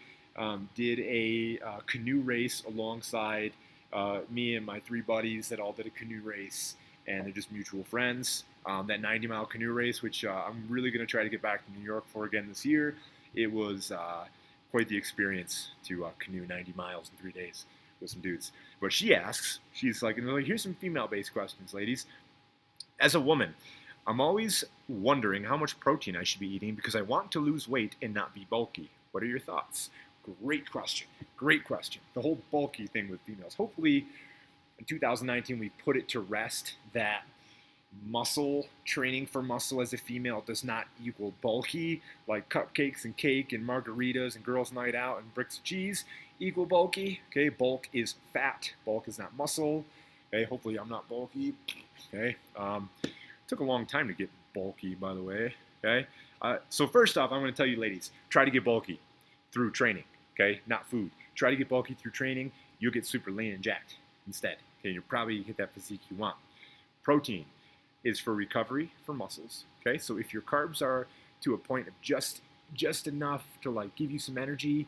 did a canoe race alongside me and my 3 buddies that all did a canoe race, and they're just mutual friends. That 90-mile canoe race, which I'm really going to try to get back to New York for again this year. It was quite the experience to canoe 90 miles in 3 days with some dudes. But she asks, she's like, here's some female-based questions, ladies. As a woman, I'm always wondering how much protein I should be eating because I want to lose weight and not be bulky. What are your thoughts? Great question. Great question. The whole bulky thing with females. Hopefully, in 2019, we put it to rest that muscle, training for muscle as a female does not equal bulky, like cupcakes and cake and margaritas and girls' night out and bricks of cheese equal bulky. Okay, bulk is fat. Bulk is not muscle. Okay, hopefully I'm not bulky. Okay, took a long time to get bulky, by the way. Okay. So first off, I'm going to tell you, ladies, try to get bulky through training. Okay, not food. Try to get bulky through training. You'll get super lean and jacked instead. Okay, you'll probably get that physique you want. Protein is for recovery for muscles. Okay, so if your carbs are to a point of just enough to like give you some energy,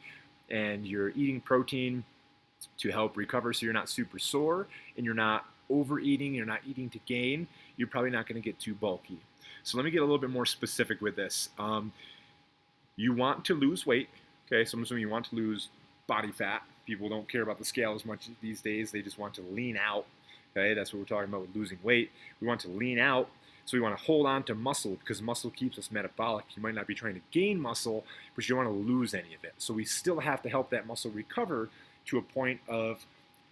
and you're eating protein to help recover, so you're not super sore and you're not overeating, you're not eating to gain, you're probably not going to get too bulky. So let me get a little bit more specific with this. You want to lose weight. Okay, so I'm assuming you want to lose body fat. People don't care about the scale as much these days. They just want to lean out. Okay, that's what we're talking about with losing weight. We want to lean out, so we want to hold on to muscle because muscle keeps us metabolic. You might not be trying to gain muscle, but you don't want to lose any of it. So we still have to help that muscle recover to a point of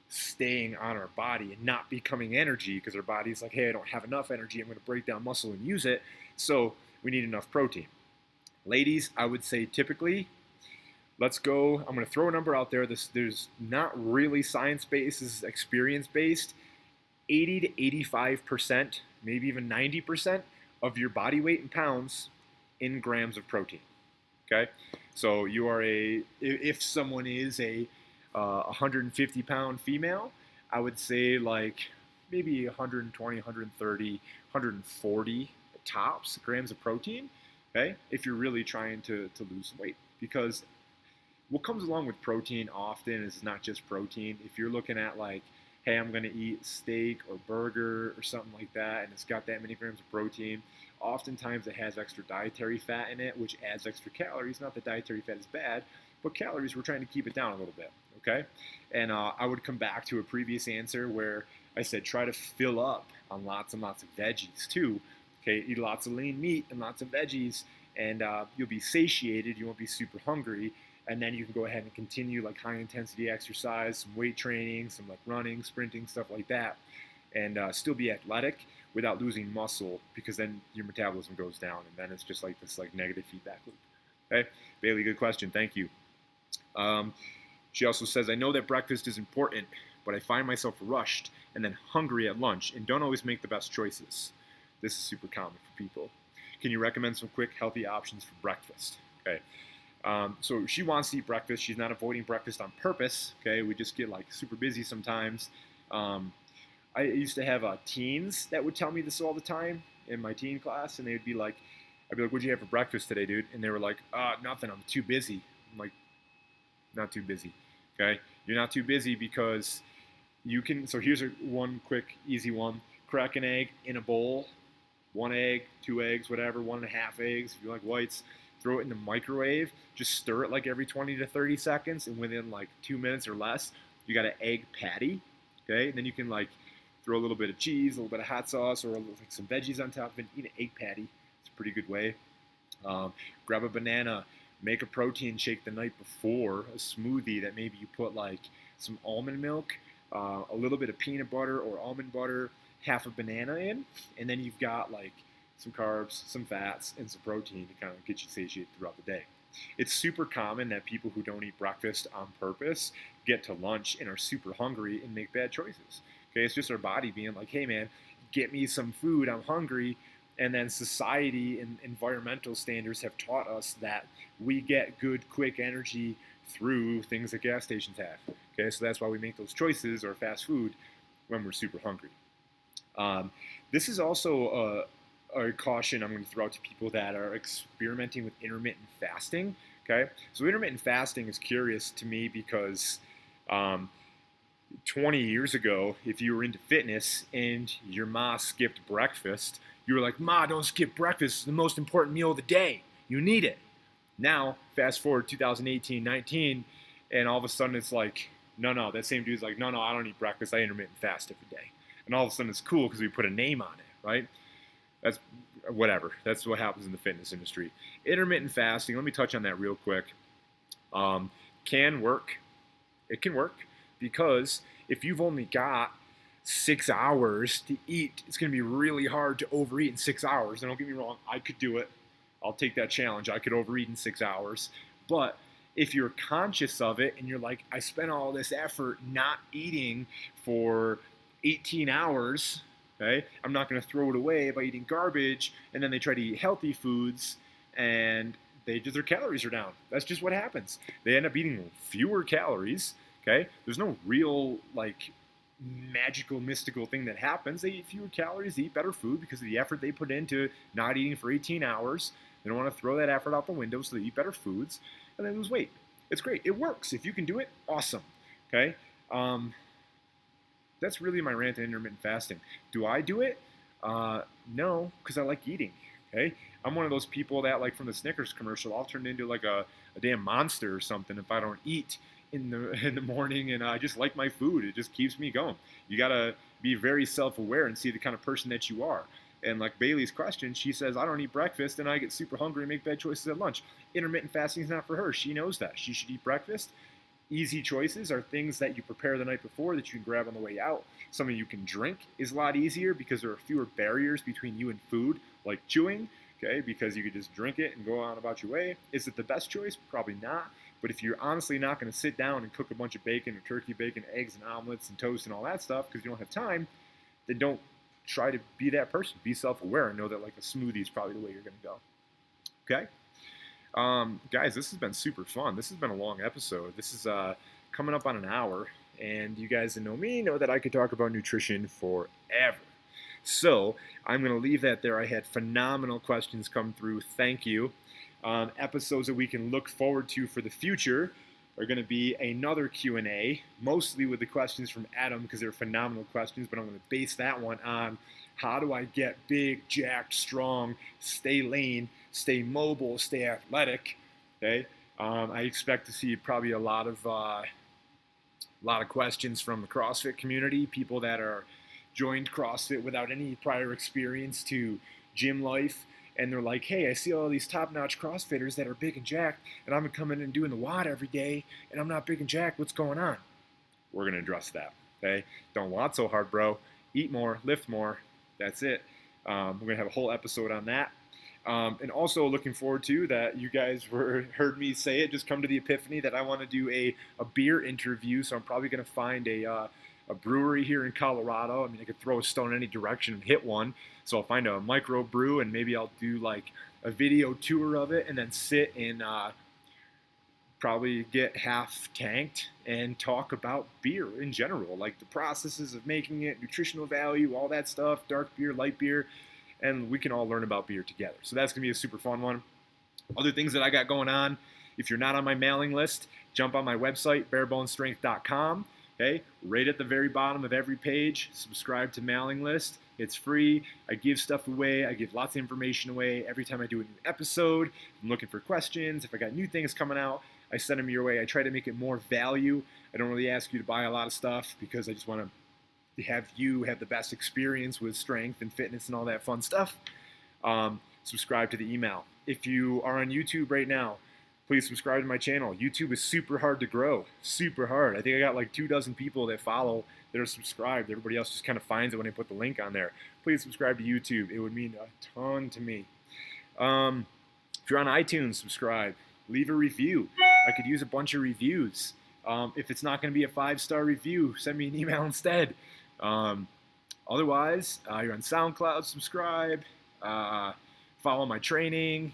staying on our body and not becoming energy, because our body's like, hey, I don't have enough energy. I'm going to break down muscle and use it. So we need enough protein. Ladies, I would say typically, let's go. I'm going to throw a number out there. There's not really science-based. This is experience-based. 80 to 85%, maybe even 90% of your body weight in pounds in grams of protein. Okay? So you are if someone is a 150-pound female, I would say like maybe 120, 130, 140 tops grams of protein, okay, if you're really trying to lose weight. Because what comes along with protein often is not just protein. If you're looking at like, hey, I'm going to eat steak or burger or something like that, and it's got that many grams of protein, oftentimes it has extra dietary fat in it, which adds extra calories. Not that dietary fat is bad, but calories, we're trying to keep it down a little bit, okay? And I would come back to a previous answer where I said try to fill up on lots and lots of veggies too, okay? Eat lots of lean meat and lots of veggies, and you'll be satiated, you won't be super hungry, and then you can go ahead and continue like high intensity exercise, some weight training, some like running, sprinting, stuff like that, and still be athletic without losing muscle, because then your metabolism goes down, and then it's just like this like negative feedback loop. Okay, Bailey, good question, thank you. She also says, I know that breakfast is important, but I find myself rushed and then hungry at lunch and don't always make the best choices. This is super common for people. Can you recommend some quick, healthy options for breakfast? Okay. So she wants to eat breakfast. She's not avoiding breakfast on purpose. Okay. We just get like super busy sometimes. I used to have teens that would tell me this all the time in my teen class, and they'd be like, I'd be like, what'd you have for breakfast today, dude? And they were like, nothing. I'm too busy. I'm like, not too busy. Okay. You're not too busy because you can. So here's one quick, easy one. Crack an egg in a bowl. 1 egg, 2 eggs, whatever, 1.5 eggs, if you like whites, throw it in the microwave, just stir it like every 20 to 30 seconds, and within like 2 minutes or less, you got an egg patty, okay? And then you can like throw a little bit of cheese, a little bit of hot sauce, or like some veggies on top of it, eat an egg patty. It's a pretty good way. Grab a banana, make a protein shake the night before, a smoothie that maybe you put like some almond milk, a little bit of peanut butter or almond butter, half a banana in, and then you've got like some carbs, some fats, and some protein to kind of get you satiated throughout the day. It's super common that people who don't eat breakfast on purpose get to lunch and are super hungry and make bad choices. Okay, it's just our body being like, hey man, get me some food, I'm hungry. And then society and environmental standards have taught us that we get good, quick energy through things that gas stations have. Okay, so that's why we make those choices or fast food when we're super hungry. This is also a caution I'm going to throw out to people that are experimenting with intermittent fasting. Okay, so intermittent fasting is curious to me because 20 years ago, if you were into fitness and your ma skipped breakfast, you were like, Ma, don't skip breakfast. It's the most important meal of the day. You need it. Now, fast forward 2018, 19, and all of a sudden it's like, no, that same dude's like, no, I don't eat breakfast. I intermittent fast every day. And all of a sudden it's cool because we put a name on it, right? That's whatever. That's what happens in the fitness industry. Intermittent fasting, let me touch on that real quick, can work. It can work because if you've only got 6 hours to eat, it's going to be really hard to overeat in 6 hours. And don't get me wrong, I could do it. I'll take that challenge. I could overeat in 6 hours. But if you're conscious of it and you're like, I spent all this effort not eating for 18 hours, Okay? I'm not going to throw it away by eating garbage, and then they try to eat healthy foods, and their calories are down. That's just what happens. They end up eating fewer calories. Okay? There's no real like magical mystical thing that happens. They eat fewer calories, they eat better food because of the effort they put into not eating for 18 hours. They don't want to throw that effort out the window, so they eat better foods and they lose weight. It's great. It works. If you can do it, awesome. Okay? That's really my rant on intermittent fasting. Do I do it? No, because I like eating. Okay, I'm one of those people that, like from the Snickers commercial, I'll turn into like a damn monster or something if I don't eat in the morning, and I just like my food. It just keeps me going. You gotta be very self-aware and see the kind of person that you are. And like Bailey's question, she says, I don't eat breakfast and I get super hungry and make bad choices at lunch. Intermittent fasting is not for her. She knows that. She should eat breakfast. Easy choices are things that you prepare the night before that you can grab on the way out. Something you can drink is a lot easier because there are fewer barriers between you and food, like chewing, okay, because you could just drink it and go on about your way. Is it the best choice? Probably not. But if you're honestly not going to sit down and cook a bunch of bacon or turkey bacon, eggs and omelets and toast and all that stuff because you don't have time, then don't try to be that person. Be self-aware and know that like a smoothie is probably the way you're going to go. Okay? Guys, this has been super fun. This has been a long episode. This is coming up on an hour, and you guys that know me know that I could talk about nutrition forever. So I'm going to leave that there. I had phenomenal questions come through. Thank you. Episodes that we can look forward to for the future are going to be another Q&A, mostly with the questions from Adam because they're phenomenal questions, but I'm going to base that one on how do I get big, jacked, strong, stay lean, stay mobile, stay athletic. Okay, I expect to see probably a lot of questions from the CrossFit community, people that are joined CrossFit without any prior experience to gym life, and they're like, hey, I see all these top-notch CrossFitters that are big and jacked, and I'm coming in and doing the WOD every day, and I'm not big and jacked. What's going on? We're going to address that. Okay, don't WOD so hard, bro. Eat more, lift more. That's it. We're going to have a whole episode on that. And also looking forward to that you guys heard me say it, just come to the epiphany that I want to do a beer interview. So I'm probably going to find a brewery here in Colorado. I mean, I could throw a stone in any direction and hit one. So I'll find a micro brew and maybe I'll do like a video tour of it and then sit and probably get half tanked and talk about beer in general, like the processes of making it, nutritional value, all that stuff, dark beer, light beer, and we can all learn about beer together. So that's going to be a super fun one. Other things that I got going on, if you're not on my mailing list, jump on my website, barebonestrength.com. Okay, right at the very bottom of every page, subscribe to mailing list. It's free. I give stuff away. I give lots of information away every time I do a new episode. I'm looking for questions. If I got new things coming out, I send them your way. I try to make it more value. I don't really ask you to buy a lot of stuff because I just want to have you have the best experience with strength and fitness and all that fun stuff. Subscribe to the email. If you are on YouTube right now, please subscribe to my channel. YouTube is super hard to grow. Super hard. I think I got like 24 people that follow that are subscribed. Everybody else just kind of finds it when I put the link on there. Please subscribe to YouTube. It would mean a ton to me. If you're on iTunes, subscribe. Leave a review. I could use a bunch of reviews. If it's not going to be a 5-star review, send me an email instead. Otherwise, you're on SoundCloud, subscribe. Follow my training,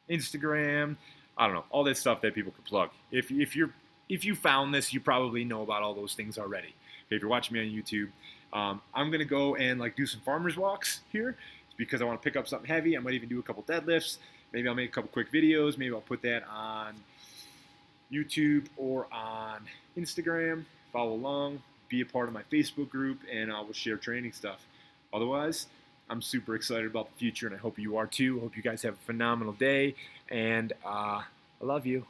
Instagram. I don't know, all this stuff that people could plug. If you found this, you probably know about all those things already. Okay, if you're watching me on YouTube, I'm gonna go and like do some farmers walks here because I want to pick up something heavy. I might even do a couple deadlifts. Maybe I'll make a couple quick videos. Maybe I'll put that on YouTube or on Instagram. Follow along, be a part of my Facebook group, and we'll share training stuff. Otherwise, I'm super excited about the future, and I hope you are too. I hope you guys have a phenomenal day, and I love you.